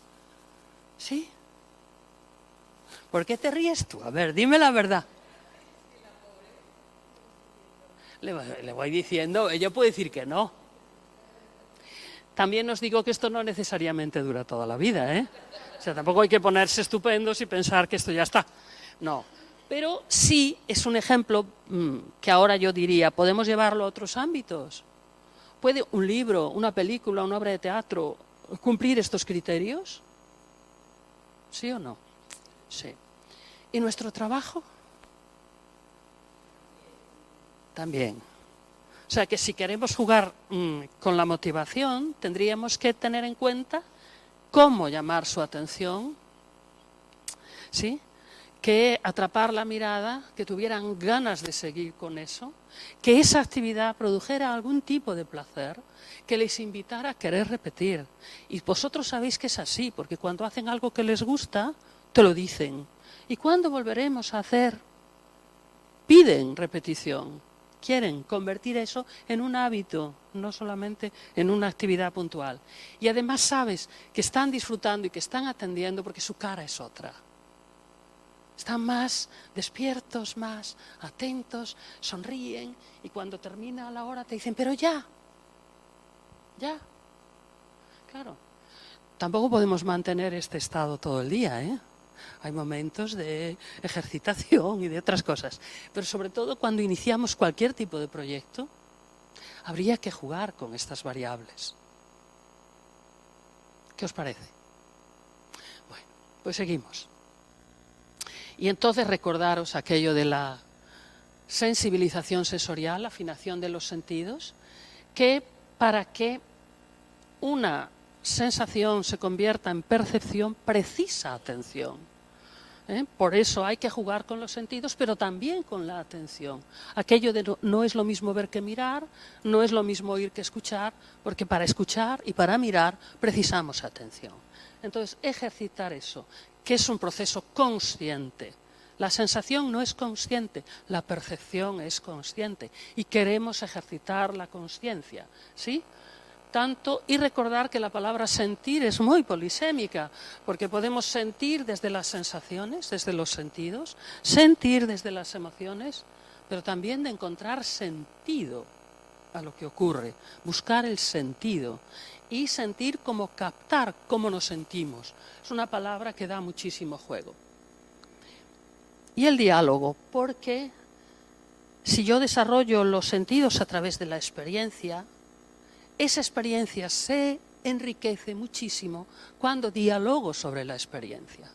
¿Sí? ¿Por qué te ríes tú? A ver, dime la verdad. Le voy diciendo, ella puede decir que no. También os digo que esto no necesariamente dura toda la vida, ¿eh? O sea, tampoco hay que ponerse estupendos y pensar que esto ya está. No. Pero sí es un ejemplo que ahora yo diría, podemos llevarlo a otros ámbitos. ¿Puede un libro, una película, una obra de teatro cumplir estos criterios? ¿Sí o no? Sí. ¿Y nuestro trabajo? También. O sea que si queremos jugar con la motivación, tendríamos que tener en cuenta cómo llamar su atención, ¿sí? Que atrapar la mirada, que tuvieran ganas de seguir con eso, que esa actividad produjera algún tipo de placer, que les invitara a querer repetir. Y vosotros sabéis que es así, porque cuando hacen algo que les gusta, te lo dicen. ¿Y cuándo volveremos a hacer? Piden repetición. Quieren convertir eso en un hábito, no solamente en una actividad puntual. Y además sabes que están disfrutando y que están atendiendo porque su cara es otra. Están más despiertos, más atentos, sonríen y cuando termina la hora te dicen, pero ya. Claro, tampoco podemos mantener este estado todo el día, ¿eh? Hay momentos de ejercitación y de otras cosas. Pero sobre todo cuando iniciamos cualquier tipo de proyecto, habría que jugar con estas variables. ¿Qué os parece? Bueno, pues seguimos. Y entonces recordaros aquello de la sensibilización sensorial, la afinación de los sentidos. que para que una sensación se convierta en percepción precisa atención. Por eso hay que jugar con los sentidos, pero también con la atención. Aquello de no es lo mismo ver que mirar, no es lo mismo oír que escuchar, porque para escuchar y para mirar precisamos atención. Entonces, ejercitar eso, que es un proceso consciente. La sensación no es consciente, la percepción es consciente y queremos ejercitar la consciencia, ¿sí? Tanto, y recordar que la palabra sentir es muy polisémica, porque podemos sentir desde las sensaciones, desde los sentidos, sentir desde las emociones, pero también de encontrar sentido a lo que ocurre, buscar el sentido y sentir como captar cómo nos sentimos. Es una palabra que da muchísimo juego. Y el diálogo, porque si yo desarrollo los sentidos a través de la experiencia, esa experiencia se enriquece muchísimo cuando dialogo sobre la experiencia.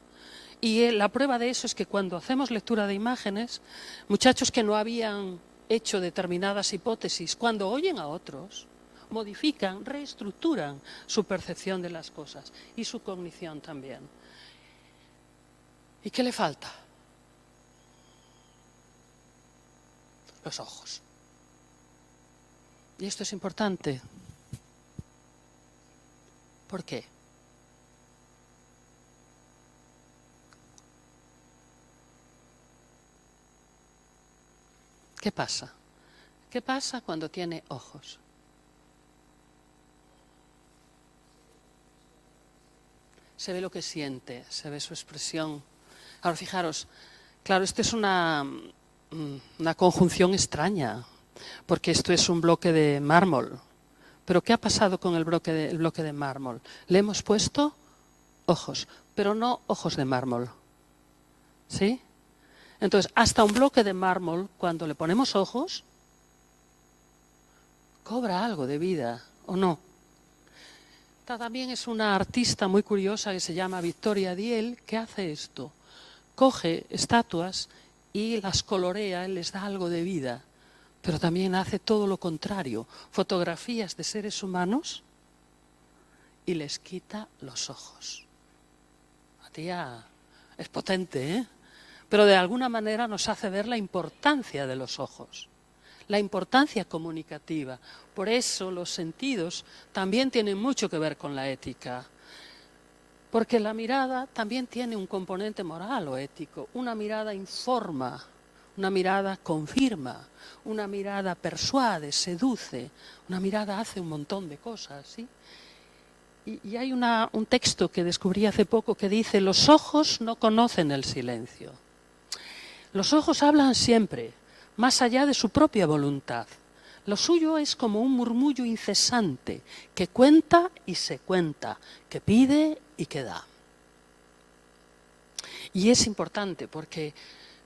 Y la prueba de eso es que cuando hacemos lectura de imágenes, muchachos que no habían hecho determinadas hipótesis, cuando oyen a otros, modifican, reestructuran su percepción de las cosas y su cognición también. ¿Y qué le falta? Los ojos. Y esto es importante. ¿Por qué? ¿Qué pasa? ¿Qué pasa cuando tiene ojos? Se ve lo que siente, se ve su expresión. Ahora fijaros, claro, esto es una conjunción extraña, porque esto es un bloque de mármol. Pero ¿qué ha pasado con el bloque de mármol? Le hemos puesto ojos, pero no ojos de mármol. ¿Sí? Entonces, hasta un bloque de mármol, cuando le ponemos ojos, cobra algo de vida, ¿o no? También es una artista muy curiosa que se llama Victoria Diel, que hace esto. Coge estatuas y las colorea, les da algo de vida. Pero también hace todo lo contrario, fotografías de seres humanos y les quita los ojos. La tía es potente, ¿eh? Pero de alguna manera nos hace ver la importancia de los ojos, la importancia comunicativa. Por eso los sentidos también tienen mucho que ver con la ética, porque la mirada también tiene un componente moral o ético. Una mirada informa, una mirada confirma, una mirada persuade, seduce, una mirada hace un montón de cosas, ¿sí? Y hay un texto que descubrí hace poco que dice: los ojos no conocen el silencio. Los ojos hablan siempre, más allá de su propia voluntad. Lo suyo es como un murmullo incesante que cuenta y se cuenta, que pide y que da. Y es importante porque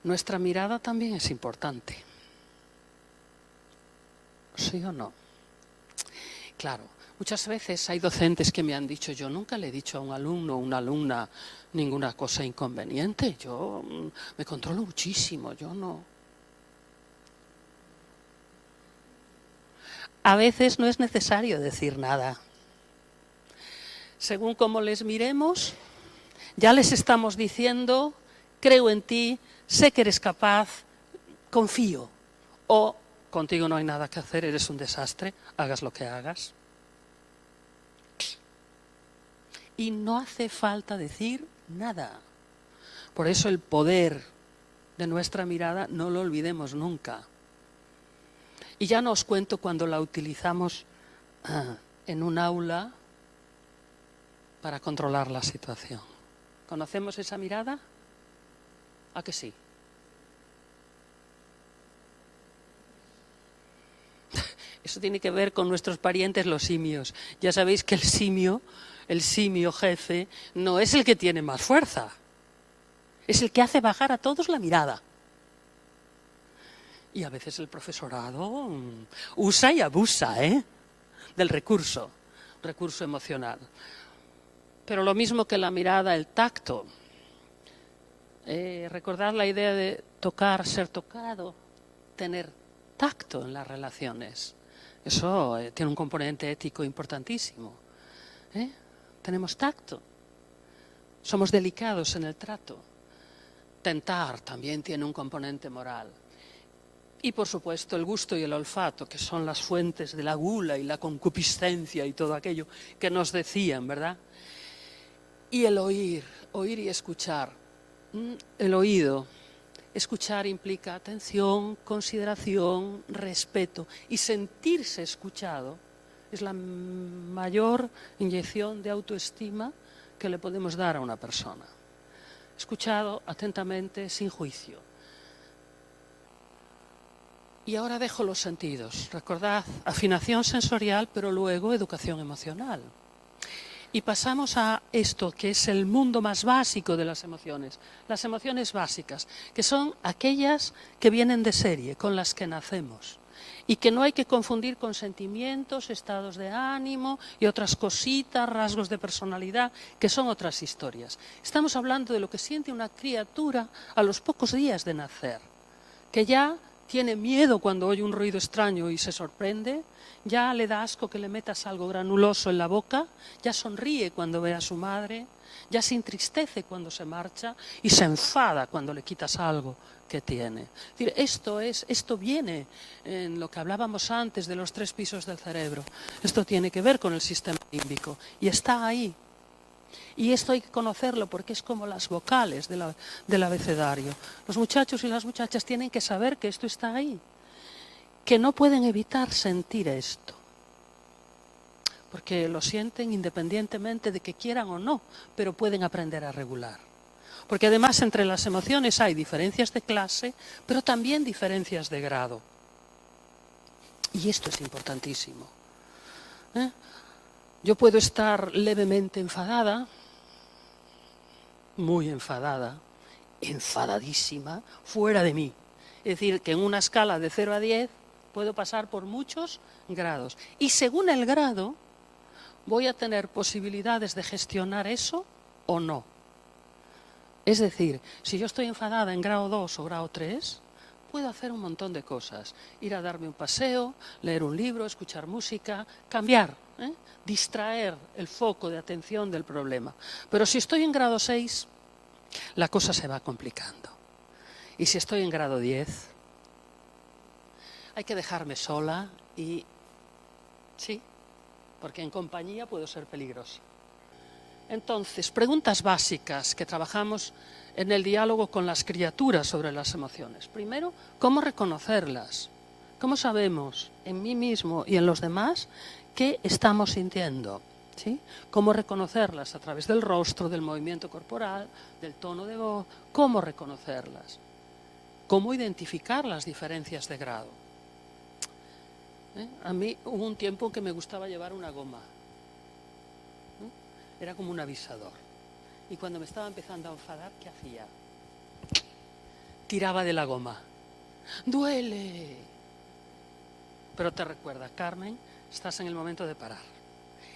nuestra mirada también es importante. ¿Sí o no? Claro, muchas veces hay docentes que me han dicho: yo nunca le he dicho a un alumno o una alumna ninguna cosa inconveniente, yo me controlo muchísimo, yo no. A veces no es necesario decir nada. Según cómo les miremos, ya les estamos diciendo: creo en ti, sé que eres capaz, confío. O contigo no hay nada que hacer, eres un desastre, hagas lo que hagas. Y no hace falta decir nada. Por eso el poder de nuestra mirada no lo olvidemos nunca. Y ya no os cuento cuando la utilizamos en un aula para controlar la situación. ¿Conocemos esa mirada? ¿A que sí? Eso tiene que ver con nuestros parientes los simios. Ya sabéis que el simio jefe, no es el que tiene más fuerza. Es el que hace bajar a todos la mirada. Y a veces el profesorado usa y abusa del recurso emocional. Pero lo mismo que la mirada, el tacto. Recordad la idea de tocar, ser tocado, tener tacto en las relaciones. Eso tiene un componente ético importantísimo. Tenemos tacto. Somos delicados en el trato. Tentar también tiene un componente moral. Y, por supuesto, el gusto y el olfato, que son las fuentes de la gula y la concupiscencia y todo aquello que nos decían, ¿verdad? Y el oír y escuchar. El oído. Escuchar implica atención, consideración, respeto. Y sentirse escuchado es la mayor inyección de autoestima que le podemos dar a una persona. Escuchado atentamente, sin juicio. Y ahora dejo los sentidos. Recordad, afinación sensorial, pero luego educación emocional. Y pasamos a esto, que es el mundo más básico de las emociones básicas, que son aquellas que vienen de serie, con las que nacemos, y que no hay que confundir con sentimientos, estados de ánimo y otras cositas, rasgos de personalidad, que son otras historias. Estamos hablando de lo que siente una criatura a los pocos días de nacer, que ya tiene miedo cuando oye un ruido extraño y se sorprende, ya le da asco que le metas algo granuloso en la boca, ya sonríe cuando ve a su madre, ya se entristece cuando se marcha y se enfada cuando le quitas algo que tiene. Es decir, esto viene en lo que hablábamos antes de los 3 pisos del cerebro. Esto tiene que ver con el sistema límbico y está ahí. Y esto hay que conocerlo porque es como las vocales del abecedario. Los muchachos y las muchachas tienen que saber que esto está ahí, que no pueden evitar sentir esto, porque lo sienten independientemente de que quieran o no, pero pueden aprender a regular. Porque además entre las emociones hay diferencias de clase, pero también diferencias de grado. Y esto es importantísimo. Yo puedo estar levemente enfadada, muy enfadada, enfadadísima, fuera de mí. Es decir, que en una escala de 0 a 10 puedo pasar por muchos grados. Y según el grado, voy a tener posibilidades de gestionar eso o no. Es decir, si yo estoy enfadada en grado 2 o grado 3, puedo hacer un montón de cosas. Ir a darme un paseo, leer un libro, escuchar música, cambiar, distraer el foco de atención del problema. Pero si estoy en grado 6, la cosa se va complicando. Y si estoy en grado 10, hay que dejarme sola y... sí, porque en compañía puedo ser peligrosa. Entonces, preguntas básicas que trabajamos en el diálogo con las criaturas sobre las emociones. Primero, ¿cómo reconocerlas? ¿Cómo sabemos en mí mismo y en los demás qué estamos sintiendo? ¿Sí? ¿Cómo reconocerlas? A través del rostro, del movimiento corporal, del tono de voz. ¿Cómo reconocerlas? ¿Cómo identificar las diferencias de grado? A mí hubo un tiempo que me gustaba llevar una goma. Era como un avisador. Y cuando me estaba empezando a enfadar, ¿qué hacía? Tiraba de la goma. ¡Duele! Pero te recuerda, Carmen, estás en el momento de parar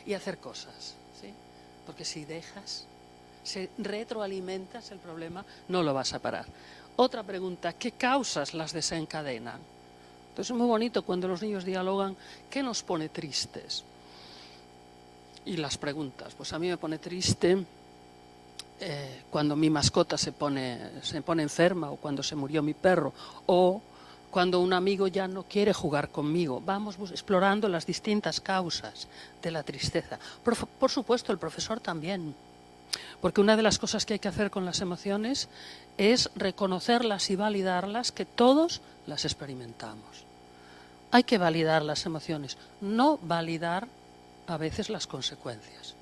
y hacer cosas, ¿sí? Porque si dejas, si retroalimentas el problema, no lo vas a parar. Otra pregunta, ¿qué causas las desencadenan? Entonces es muy bonito cuando los niños dialogan, ¿qué nos pone tristes? Y las preguntas, pues a mí me pone triste cuando mi mascota se pone enferma, o cuando se murió mi perro, o cuando un amigo ya no quiere jugar conmigo. Vamos explorando las distintas causas de la tristeza. Por supuesto, el profesor también, porque una de las cosas que hay que hacer con las emociones es reconocerlas y validarlas, que todos las experimentamos. Hay que validar las emociones, no validar a veces las consecuencias,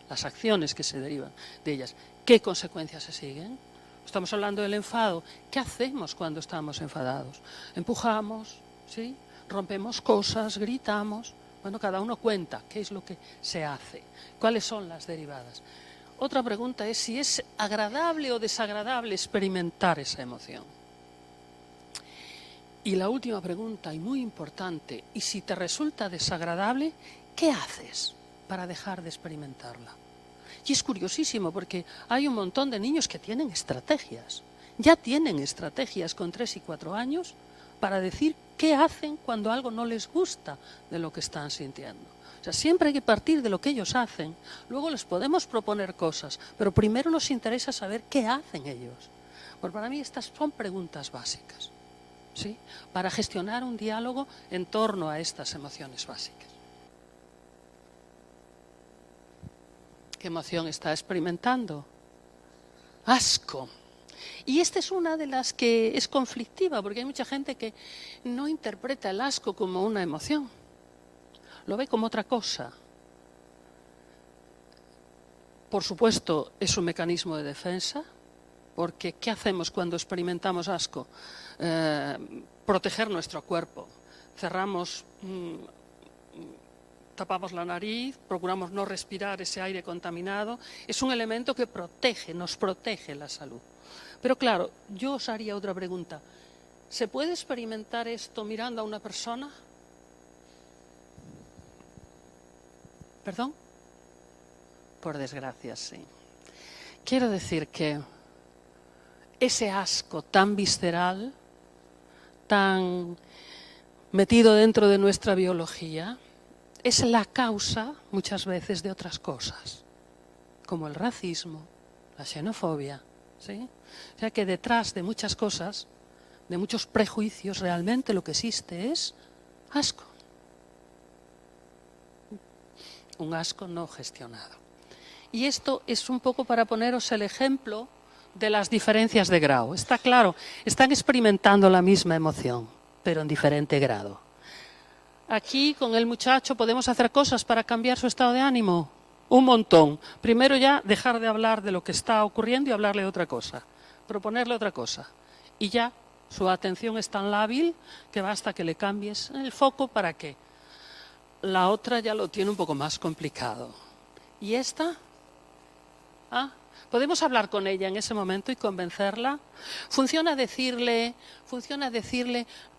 las acciones que se derivan de ellas. ¿Qué consecuencias se siguen? Estamos hablando del enfado. ¿Qué hacemos cuando estamos enfadados? Empujamos, ¿sí? Rompemos cosas, gritamos. Bueno, cada uno cuenta qué es lo que se hace, cuáles son las derivadas. Otra pregunta es si es agradable o desagradable experimentar esa emoción. Y la última pregunta, y muy importante, y si te resulta desagradable, ¿qué haces para dejar de experimentarla? Y es curiosísimo porque hay un montón de niños que tienen estrategias. Ya tienen estrategias con 3 y 4 años para decir qué hacen cuando algo no les gusta de lo que están sintiendo. O sea, siempre hay que partir de lo que ellos hacen. Luego les podemos proponer cosas, pero primero nos interesa saber qué hacen ellos. Pues para mí estas son preguntas básicas, ¿sí?, para gestionar un diálogo en torno a estas emociones básicas. ¿Qué emoción está experimentando? Asco. Y esta es una de las que es conflictiva, porque hay mucha gente que no interpreta el asco como una emoción, lo ve como otra cosa. Por supuesto, es un mecanismo de defensa, porque ¿qué hacemos cuando experimentamos asco? Proteger nuestro cuerpo. Cerramos, tapamos la nariz, procuramos no respirar ese aire contaminado. Es un elemento que nos protege la salud. Pero claro, yo os haría otra pregunta. ¿Se puede experimentar esto mirando a una persona? ¿Perdón? Por desgracia, sí. Quiero decir que ese asco tan visceral, tan metido dentro de nuestra biología, es la causa muchas veces de otras cosas, como el racismo, la xenofobia, ¿sí? O sea que detrás de muchas cosas, de muchos prejuicios, realmente lo que existe es asco. Un asco no gestionado. Y esto es un poco para poneros el ejemplo de las diferencias de grado. Está claro, están experimentando la misma emoción, pero en diferente grado. Aquí con el muchacho podemos hacer cosas para cambiar su estado de ánimo. Un montón. Primero ya dejar de hablar de lo que está ocurriendo y hablarle de otra cosa. Proponerle otra cosa. Y ya su atención es tan lábil que basta que le cambies el foco para que la otra ya lo tiene un poco más complicado. ¿Y esta? ¿Podemos hablar con ella en ese momento y convencerla? Funciona decirle,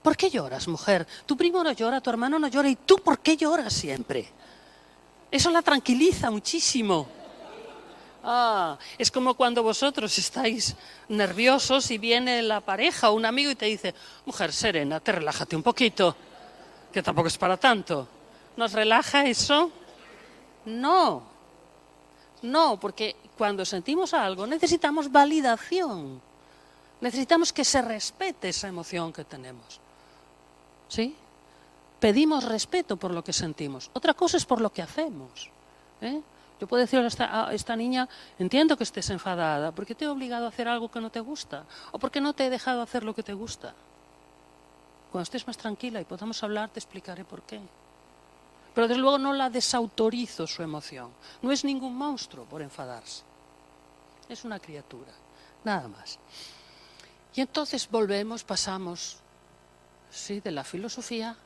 ¿por qué lloras, mujer? Tu primo no llora, tu hermano no llora, ¿y tú por qué lloras siempre? Eso la tranquiliza muchísimo. Es como cuando vosotros estáis nerviosos y viene la pareja o un amigo y te dice, mujer serena, te relájate un poquito, que tampoco es para tanto. ¿Nos relaja eso? No, porque cuando sentimos algo necesitamos validación, necesitamos que se respete esa emoción que tenemos, ¿sí? Pedimos respeto por lo que sentimos, otra cosa es por lo que hacemos, ¿eh? Yo puedo decirle a esta niña, entiendo que estés enfadada, porque te he obligado a hacer algo que no te gusta, o porque no te he dejado hacer lo que te gusta. Cuando estés más tranquila y podamos hablar, te explicaré por qué. Pero desde luego no la desautorizo su emoción. No es ningún monstruo por enfadarse. Es una criatura, nada más. Y entonces pasamos, sí, de la filosofía,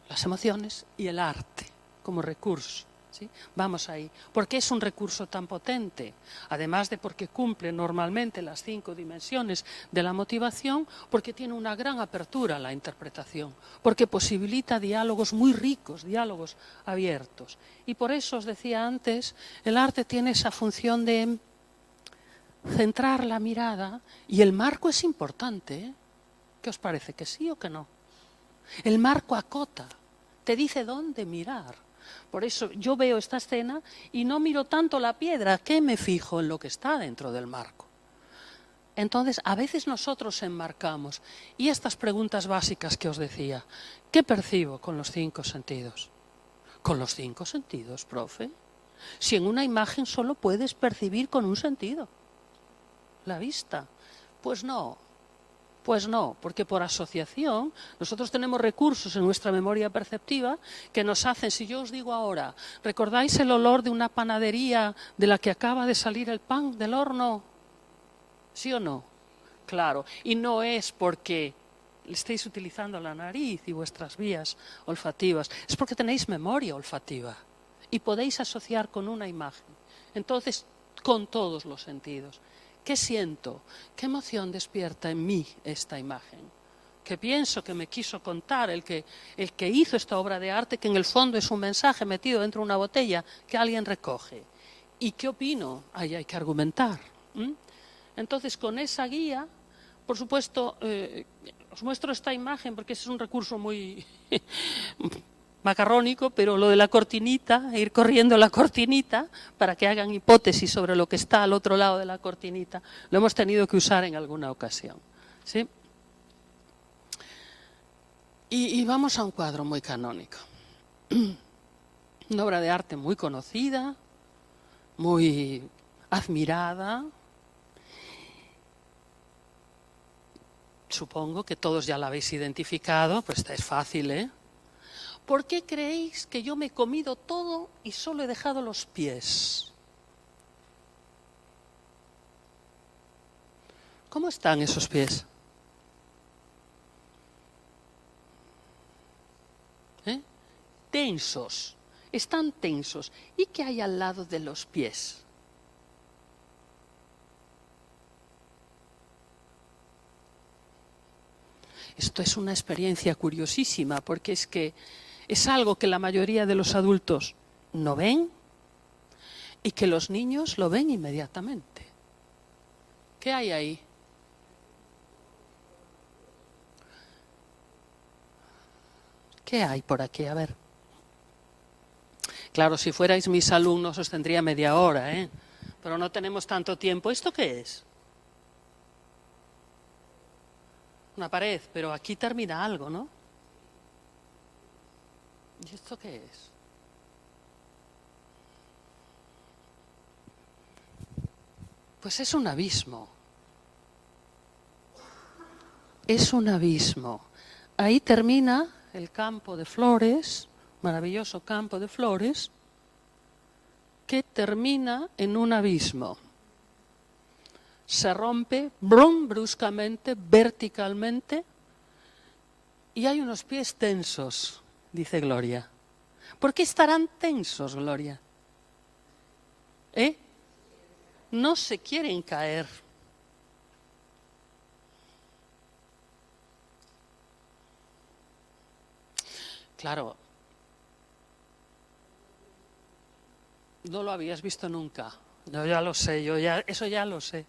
las emociones y el arte como recurso. ¿Sí? Vamos ahí. ¿Por qué es un recurso tan potente? Además de porque cumple normalmente las 5 dimensiones de la motivación, porque tiene una gran apertura a la interpretación, porque posibilita diálogos muy ricos, diálogos abiertos. Y por eso os decía antes, el arte tiene esa función de centrar la mirada, y el marco es importante, ¿eh? ¿Qué os parece? ¿Que sí o que no? El marco acota, te dice dónde mirar. Por eso yo veo esta escena y no miro tanto la piedra, que me fijo en lo que está dentro del marco. Entonces, a veces nosotros enmarcamos. Y estas preguntas básicas que os decía, ¿qué percibo con los 5 sentidos? ¿Con los 5 sentidos, profe? Si en una imagen solo puedes percibir con un sentido, la vista. Pues no, porque por asociación nosotros tenemos recursos en nuestra memoria perceptiva que nos hacen, si yo os digo ahora, ¿recordáis el olor de una panadería de la que acaba de salir el pan del horno? ¿Sí o no? Claro, y no es porque estéis utilizando la nariz y vuestras vías olfativas, es porque tenéis memoria olfativa y podéis asociar con una imagen. Entonces, con todos los sentidos. ¿Qué siento? ¿Qué emoción despierta en mí esta imagen? ¿Qué pienso que me quiso contar el que hizo esta obra de arte, que en el fondo es un mensaje metido dentro de una botella que alguien recoge? ¿Y qué opino? Ahí hay que argumentar. Entonces, con esa guía, por supuesto, Os muestro esta imagen porque es un recurso muy macarrónico, pero lo de la cortinita, ir corriendo la cortinita para que hagan hipótesis sobre lo que está al otro lado de la cortinita, lo hemos tenido que usar en alguna ocasión, ¿sí? Y vamos a un cuadro muy canónico. Una obra de arte muy conocida, muy admirada. Supongo que todos ya la habéis identificado, pues es fácil, ¿eh? ¿Por qué creéis que yo me he comido todo y solo he dejado los pies? ¿Cómo están esos pies? Tensos, están tensos. ¿Y qué hay al lado de los pies? Esto es una experiencia curiosísima porque es que es algo que la mayoría de los adultos no ven y que los niños lo ven inmediatamente. ¿Qué hay ahí? ¿Qué hay por aquí? A ver. Claro, si fuerais mis alumnos os tendría media hora, ¿eh? Pero no tenemos tanto tiempo. ¿Esto qué es? Una pared, pero aquí termina algo, ¿no? ¿Y esto qué es? Pues es un abismo. Es un abismo. Ahí termina el campo de flores, maravilloso campo de flores, que termina en un abismo. Se rompe bruscamente, verticalmente, y hay unos pies tensos, dice Gloria. ¿Por qué estarán tensos, Gloria? No se quieren caer. Claro, no lo habías visto nunca. Yo ya lo sé, eso ya lo sé.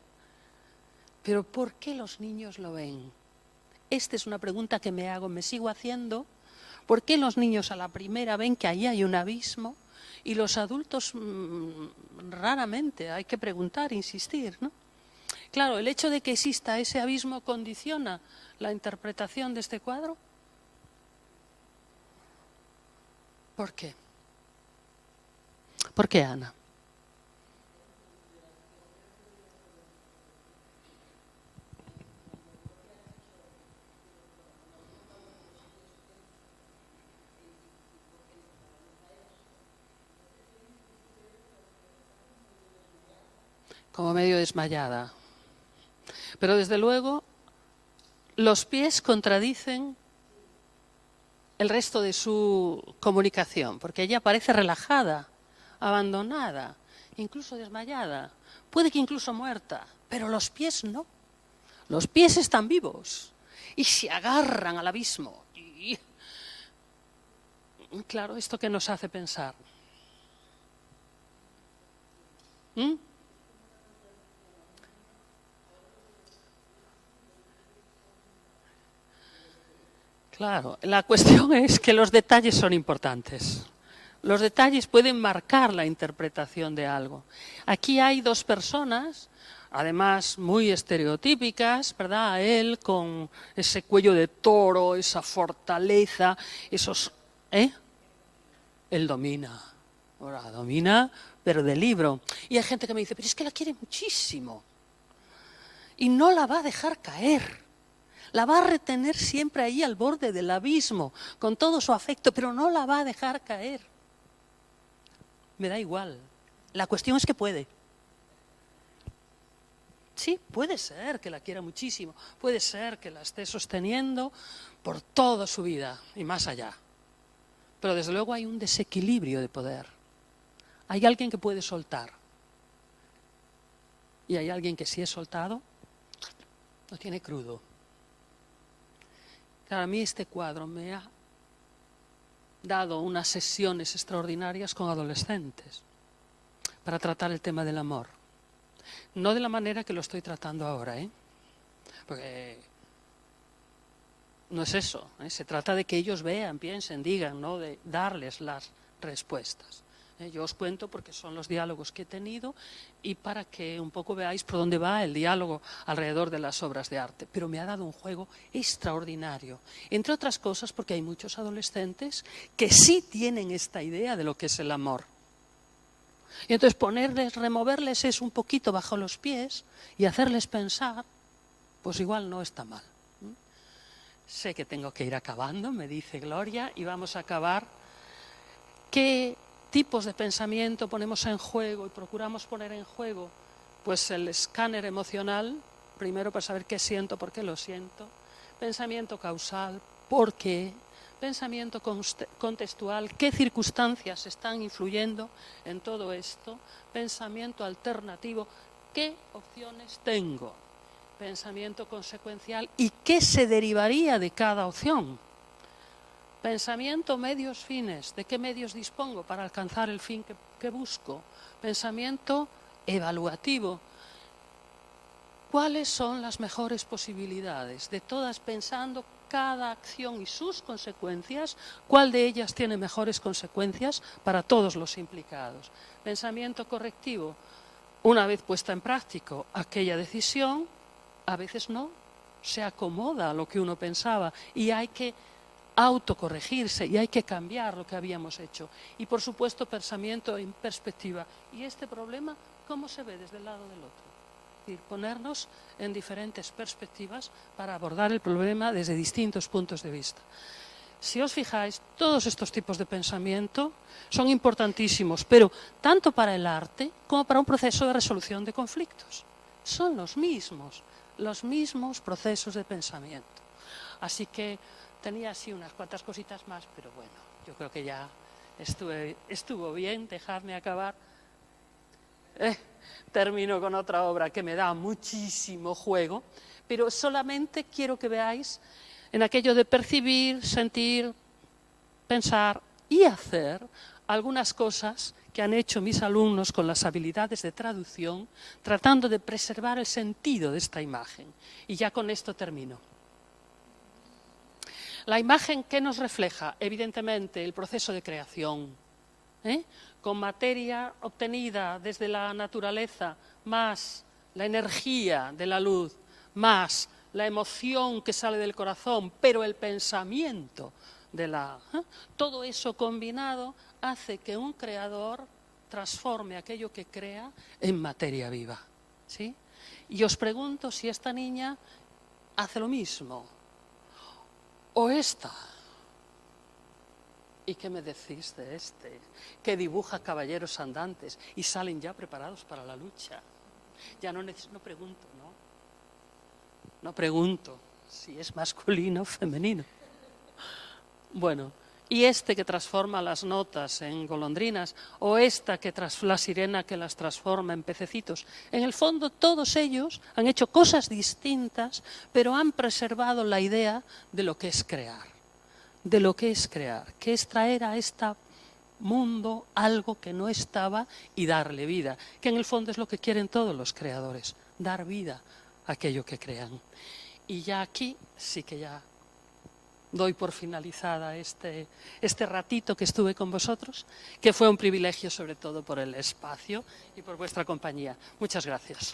Pero ¿por qué los niños lo ven? Esta es una pregunta que me hago, me sigo haciendo. ¿Por qué los niños a la primera ven que ahí hay un abismo y los adultos raramente? Hay que preguntar, insistir, ¿no? Claro, el hecho de que exista ese abismo condiciona la interpretación de este cuadro. ¿Por qué? ¿Por qué, Ana? Como medio desmayada. Pero desde luego, los pies contradicen el resto de su comunicación, porque ella parece relajada, abandonada, incluso desmayada, puede que incluso muerta, pero los pies no. Los pies están vivos y se agarran al abismo. Y claro, ¿esto qué nos hace pensar? Claro, la cuestión es que los detalles son importantes. Los detalles pueden marcar la interpretación de algo. Aquí hay dos personas, además muy estereotípicas, ¿verdad? Él con ese cuello de toro, esa fortaleza, esos... Él domina. Ahora, domina, pero de libro. Y hay gente que me dice, pero es que la quiere muchísimo. Y no la va a dejar caer. La va a retener siempre ahí al borde del abismo, con todo su afecto, pero no la va a dejar caer. Me da igual. La cuestión es que puede. Sí, puede ser que la quiera muchísimo, puede ser que la esté sosteniendo por toda su vida y más allá. Pero desde luego hay un desequilibrio de poder. Hay alguien que puede soltar. Y hay alguien que si es soltado, lo tiene crudo. Claro, a mí este cuadro me ha dado unas sesiones extraordinarias con adolescentes para tratar el tema del amor. No de la manera que lo estoy tratando ahora, porque no es eso, se trata de que ellos vean, piensen, digan, no de darles las respuestas. Yo os cuento porque son los diálogos que he tenido y para que un poco veáis por dónde va el diálogo alrededor de las obras de arte. Pero me ha dado un juego extraordinario, entre otras cosas porque hay muchos adolescentes que sí tienen esta idea de lo que es el amor. Y entonces ponerles, removerles es un poquito bajo los pies y hacerles pensar, pues igual no está mal. Sé que tengo que ir acabando, me dice Gloria, y vamos a acabar. ¿Qué tipos de pensamiento ponemos en juego y procuramos poner en juego? Pues el escáner emocional, primero para saber qué siento, por qué lo siento. Pensamiento causal, ¿por qué? Pensamiento contextual, ¿qué circunstancias están influyendo en todo esto? Pensamiento alternativo, ¿qué opciones tengo? Pensamiento consecuencial, ¿y qué se derivaría de cada opción? Pensamiento, medios, fines. ¿De qué medios dispongo para alcanzar el fin que busco? Pensamiento evaluativo. ¿Cuáles son las mejores posibilidades? De todas, pensando cada acción y sus consecuencias, ¿cuál de ellas tiene mejores consecuencias para todos los implicados? Pensamiento correctivo. Una vez puesta en práctica aquella decisión, a veces no se acomoda a lo que uno pensaba y hay que autocorregirse y hay que cambiar lo que habíamos hecho. Y por supuesto pensamiento en perspectiva. ¿Y este problema cómo se ve desde el lado del otro? Es decir, ponernos en diferentes perspectivas para abordar el problema desde distintos puntos de vista. Si os fijáis, todos estos tipos de pensamiento son importantísimos, pero tanto para el arte como para un proceso de resolución de conflictos. Son los mismos procesos de pensamiento. Así que tenía así unas cuantas cositas más, pero bueno, yo creo que ya estuvo bien, dejadme acabar. Termino con otra obra que me da muchísimo juego, pero solamente quiero que veáis en aquello de percibir, sentir, pensar y hacer algunas cosas que han hecho mis alumnos con las habilidades de traducción, tratando de preservar el sentido de esta imagen. Y ya con esto termino. La imagen, ¿qué nos refleja? Evidentemente, el proceso de creación, con materia obtenida desde la naturaleza, más la energía de la luz, más la emoción que sale del corazón, pero el pensamiento todo eso combinado hace que un creador transforme aquello que crea en materia viva, ¿sí? Y os pregunto si esta niña hace lo mismo, o esta. ¿Y qué me decís de este? Que dibuja caballeros andantes y salen ya preparados para la lucha. Ya no pregunto, ¿no? No pregunto si es masculino o femenino. Bueno, y este que transforma las notas en golondrinas, o esta la sirena que las transforma en pececitos. En el fondo todos ellos han hecho cosas distintas, pero han preservado la idea de lo que es crear. De lo que es crear, que es traer a este mundo algo que no estaba y darle vida, que en el fondo es lo que quieren todos los creadores, dar vida a aquello que crean. Y ya aquí sí que ya doy por finalizada este ratito que estuve con vosotros, que fue un privilegio sobre todo por el espacio y por vuestra compañía. Muchas gracias.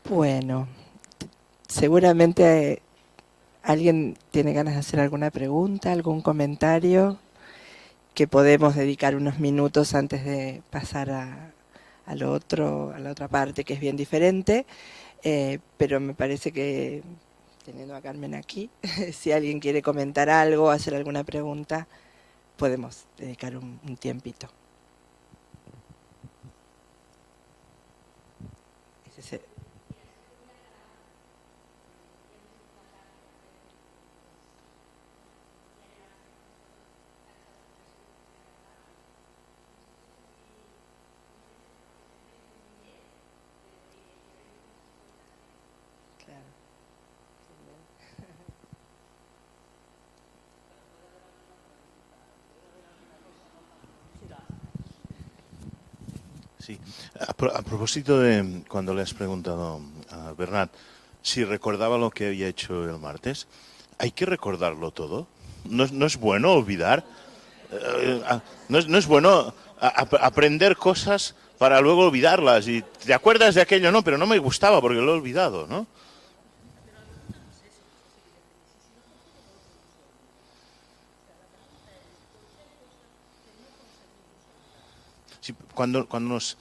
Bueno, seguramente alguien tiene ganas de hacer alguna pregunta, algún comentario, que podemos dedicar unos minutos antes de pasar a la otra parte que es bien diferente, pero me parece que, teniendo a Carmen aquí, si alguien quiere comentar algo, hacer alguna pregunta, podemos dedicar un tiempito. Sí. A propósito de cuando le has preguntado a Bernat si recordaba lo que había hecho el martes, ¿hay que recordarlo todo? ¿No es bueno olvidar? ¿No es bueno aprender cosas para luego olvidarlas? Y te acuerdas de aquello, no, pero no me gustaba porque lo he olvidado, ¿no? Sí, cuando nos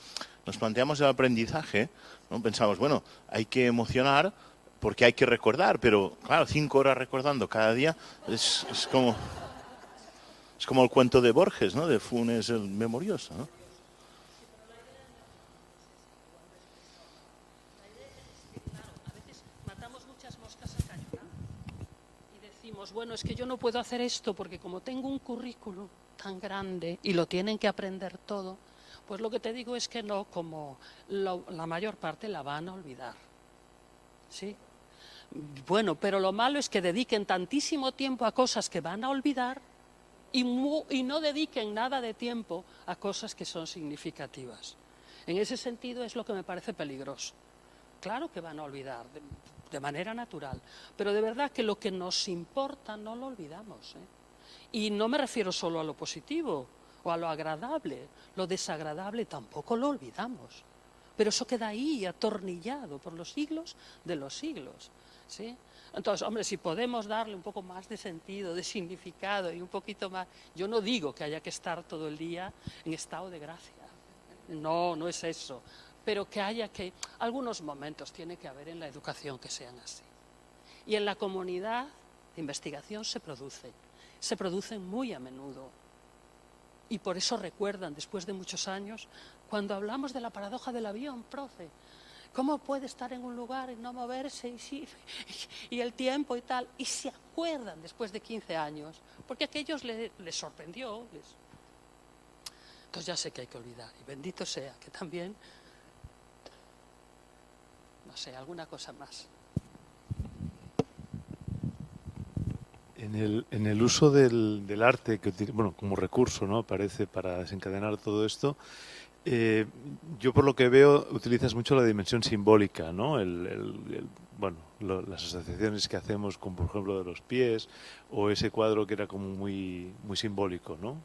planteamos el aprendizaje, ¿no? Pensamos, bueno, hay que emocionar porque hay que recordar, pero claro, 5 horas recordando cada día es como el cuento de Borges, ¿no? De Funes el Memorioso, ¿no? Matamos muchas moscas a cañonazos y decimos, bueno, es que yo no puedo hacer esto porque como tengo un currículum tan grande y lo tienen que aprender todo, pues lo que te digo es que no, como la mayor parte la van a olvidar. ¿Sí? Bueno, pero lo malo es que dediquen tantísimo tiempo a cosas que van a olvidar y no dediquen nada de tiempo a cosas que son significativas. En ese sentido es lo que me parece peligroso. Claro que van a olvidar de manera natural, pero de verdad que lo que nos importa no lo olvidamos, ¿eh? Y no me refiero solo a lo positivo o a lo agradable, lo desagradable tampoco lo olvidamos. Pero eso queda ahí, atornillado por los siglos de los siglos, ¿sí? Entonces, hombre, si podemos darle un poco más de sentido, de significado y un poquito más... Yo no digo que haya que estar todo el día en estado de gracia. No, no es eso. Pero que haya que... Algunos momentos tiene que haber en la educación que sean así. Y en la comunidad de investigación se producen muy a menudo. Y por eso recuerdan, después de muchos años, cuando hablamos de la paradoja del avión, profe, ¿cómo puede estar en un lugar y no moverse y el tiempo y tal? Y se acuerdan después de 15 años, porque aquello les sorprendió. Entonces ya sé que hay que olvidar. Y bendito sea que también, no sé, alguna cosa más. En el uso del arte que bueno, como recurso, ¿no? Parece para desencadenar todo esto, yo por lo que veo utilizas mucho la dimensión simbólica, ¿no? Bueno, las asociaciones que hacemos con, por ejemplo, de los pies o ese cuadro que era como muy, muy simbólico, ¿no?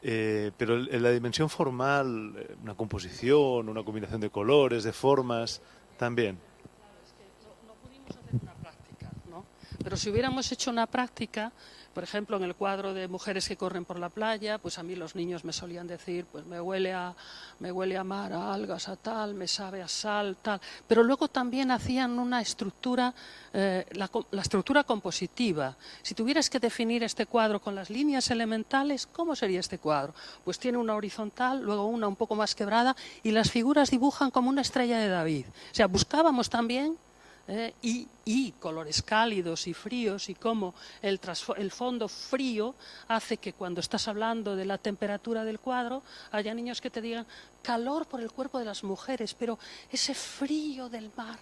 Pero en la dimensión formal, una composición, una combinación de colores, de formas, también. No pudimos hacer una práctica, ¿no? Pero si hubiéramos hecho una práctica, por ejemplo, en el cuadro de mujeres que corren por la playa, pues a mí los niños me solían decir, pues me huele a mar, a algas, a tal, me sabe a sal, tal. Pero luego también hacían una estructura, la estructura compositiva. Si tuvieras que definir este cuadro con las líneas elementales, ¿cómo sería este cuadro? Pues tiene una horizontal, luego una un poco más quebrada, y las figuras dibujan como una estrella de David. O sea, buscábamos también y colores cálidos y fríos, y cómo el fondo frío hace que cuando estás hablando de la temperatura del cuadro haya niños que te digan calor por el cuerpo de las mujeres, pero ese frío del mar.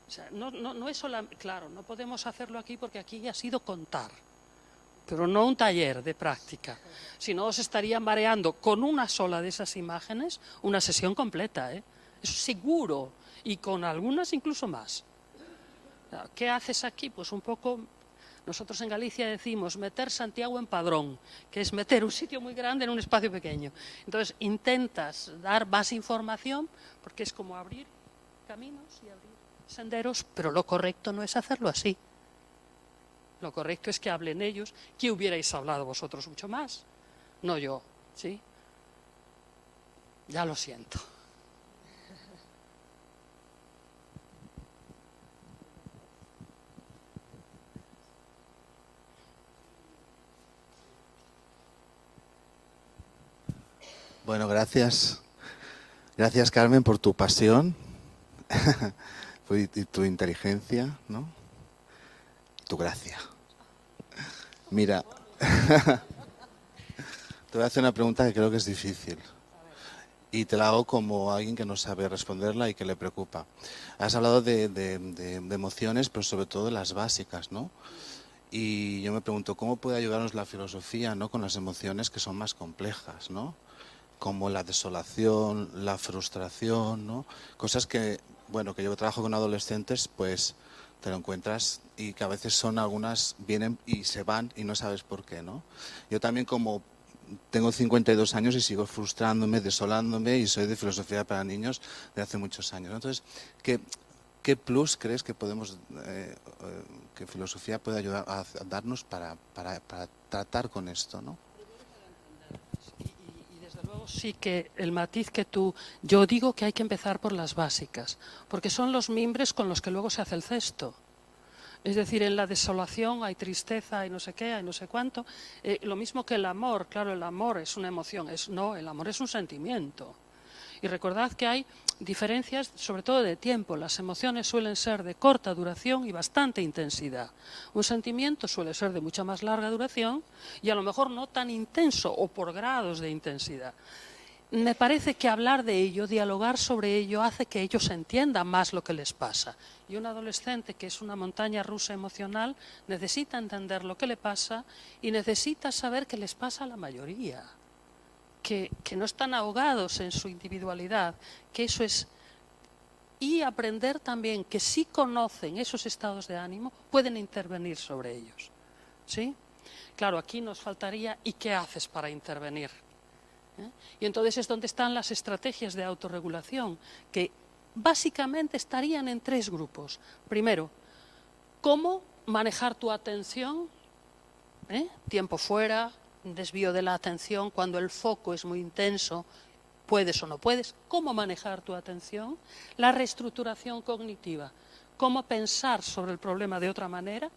O sea, no es solamente, claro, no podemos hacerlo aquí porque aquí ha sido contar, pero no un taller de práctica. Si no, os estaría mareando con una sola de esas imágenes una sesión completa, ¿eh? Eso seguro, y con algunas incluso más. ¿Qué haces aquí? Pues un poco, nosotros en Galicia decimos meter Santiago en padrón, que es meter un sitio muy grande en un espacio pequeño. Entonces intentas dar más información, porque es como abrir caminos y abrir senderos, pero lo correcto no es hacerlo así. Lo correcto es que hablen ellos, que hubierais hablado vosotros mucho más, no yo, ¿sí? Ya lo siento. Bueno, gracias. Gracias, Carmen, por tu pasión y tu inteligencia, ¿no? Tu gracia. Mira, te voy a hacer una pregunta que creo que es difícil. Y te la hago como alguien que no sabe responderla y que le preocupa. Has hablado de emociones, pero sobre todo de las básicas, ¿no? Y yo me pregunto, ¿cómo puede ayudarnos la filosofía, ¿no? Con las emociones que son más complejas, ¿no? como la desolación, la frustración, ¿no? Cosas que, bueno, que yo trabajo con adolescentes, pues te lo encuentras y que a veces son algunas, vienen y se van y no sabes por qué, ¿no? Yo también como tengo 52 años y sigo frustrándome, desolándome y soy de filosofía para niños de hace muchos años, ¿no? Entonces, ¿qué plus crees que podemos, que filosofía puede ayudar a darnos para tratar con esto, ¿no? Y desde luego sí que el matiz que yo digo que hay que empezar por las básicas, porque son los mimbres con los que luego se hace el cesto. Es decir, en la desolación hay tristeza, hay no sé qué, hay no sé cuánto. Lo mismo que el amor, claro, el amor es una emoción, el amor es un sentimiento. Y recordad que hay diferencias, sobre todo de tiempo. Las emociones suelen ser de corta duración y bastante intensidad. Un sentimiento suele ser de mucha más larga duración y a lo mejor no tan intenso o por grados de intensidad. Me parece que hablar de ello, dialogar sobre ello, hace que ellos entiendan más lo que les pasa. Y un adolescente que es una montaña rusa emocional necesita entender lo que le pasa y necesita saber que les pasa a la mayoría, que no están ahogados en su individualidad, que eso es... Y aprender también que si conocen esos estados de ánimo, pueden intervenir sobre ellos. ¿Sí? Claro, aquí nos faltaría ¿y qué haces para intervenir? Y entonces es donde están las estrategias de autorregulación, que básicamente estarían en 3 grupos. Primero, cómo manejar tu atención, tiempo fuera, desvío de la atención cuando el foco es muy intenso, puedes o no puedes, cómo manejar tu atención, la reestructuración cognitiva, cómo pensar sobre el problema de otra manera.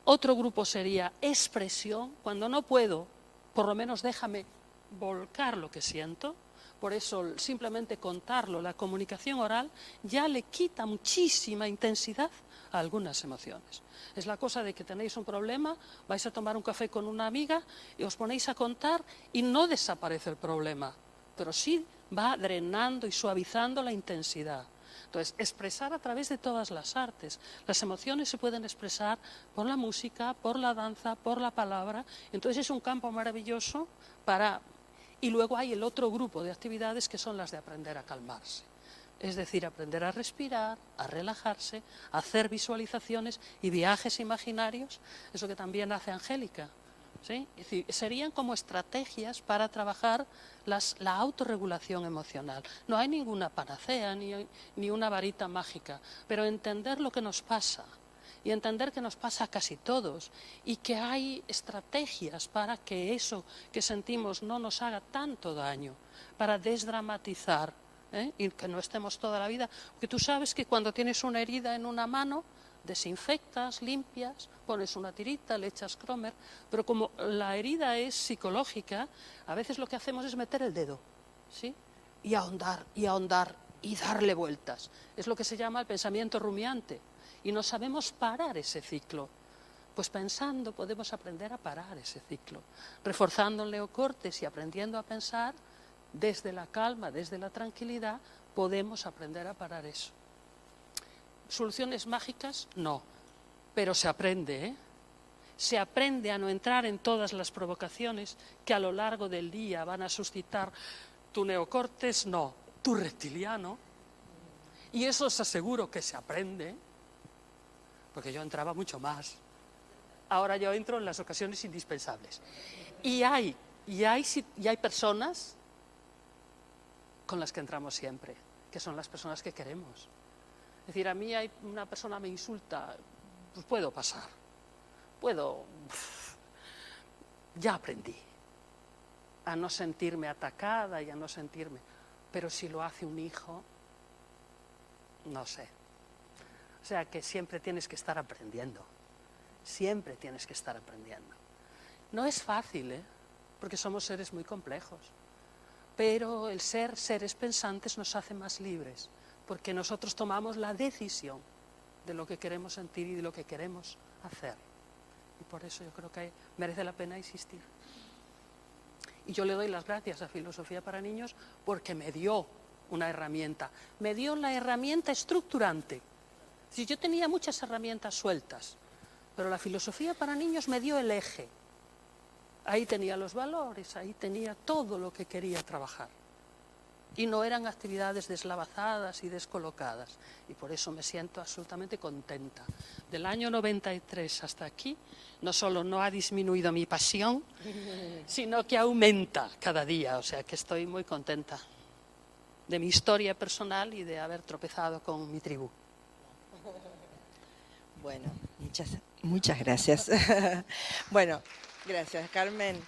Otro grupo sería expresión, cuando no puedo, por lo menos déjame volcar lo que siento. Por eso simplemente contarlo, la comunicación oral, ya le quita muchísima intensidad a algunas emociones. Es la cosa de que tenéis un problema, vais a tomar un café con una amiga y os ponéis a contar y no desaparece el problema, pero sí va drenando y suavizando la intensidad. Entonces, expresar a través de todas las artes. Las emociones se pueden expresar por la música, por la danza, por la palabra. Entonces es un campo maravilloso para... Y luego hay el otro grupo de actividades que son las de aprender a calmarse. Es decir, aprender a respirar, a relajarse, a hacer visualizaciones y viajes imaginarios. Eso que también hace Angélica. ¿Sí? Es decir, serían como estrategias para trabajar la autorregulación emocional. No hay ninguna panacea ni una varita mágica, pero entender lo que nos pasa y entender que nos pasa a casi todos y que hay estrategias para que eso que sentimos no nos haga tanto daño, para desdramatizar, y que no estemos toda la vida. Porque tú sabes que cuando tienes una herida en una mano, desinfectas, limpias, pones una tirita, le echas cromer, pero como la herida es psicológica, a veces lo que hacemos es meter el dedo, ¿sí? Y ahondar, y darle vueltas. Es lo que se llama el pensamiento rumiante, y no sabemos parar ese ciclo. Pues pensando podemos aprender a parar ese ciclo, reforzando el neocortes y aprendiendo a pensar desde la calma, desde la tranquilidad, podemos aprender a parar eso. ¿Soluciones mágicas? No, pero se aprende, Se aprende a no entrar en todas las provocaciones que a lo largo del día van a suscitar tu neocortes, no, tu reptiliano. Y eso os aseguro que se aprende, porque yo entraba mucho más. Ahora yo entro en las ocasiones indispensables. Y hay personas con las que entramos siempre, que son las personas que queremos. Es decir, a mí una persona me insulta, pues puedo pasar, ya aprendí a no sentirme atacada y a no sentirme, pero si lo hace un hijo, no sé. O sea que siempre tienes que estar aprendiendo, siempre tienes que estar aprendiendo. No es fácil, porque somos seres muy complejos, pero el ser seres pensantes nos hace más libres, porque nosotros tomamos la decisión de lo que queremos sentir y de lo que queremos hacer. Y por eso yo creo que merece la pena insistir. Y yo le doy las gracias a Filosofía para Niños porque me dio una herramienta. Me dio la herramienta estructurante. Si yo tenía muchas herramientas sueltas, pero la Filosofía para Niños me dio el eje. Ahí tenía los valores, ahí tenía todo lo que quería trabajar. Y no eran actividades deslavazadas y descolocadas. Y por eso me siento absolutamente contenta. Del año 93 hasta aquí, no solo no ha disminuido mi pasión, sino que aumenta cada día. O sea que estoy muy contenta de mi historia personal y de haber tropezado con mi tribu. Bueno, muchas gracias. Bueno, gracias, Carmen.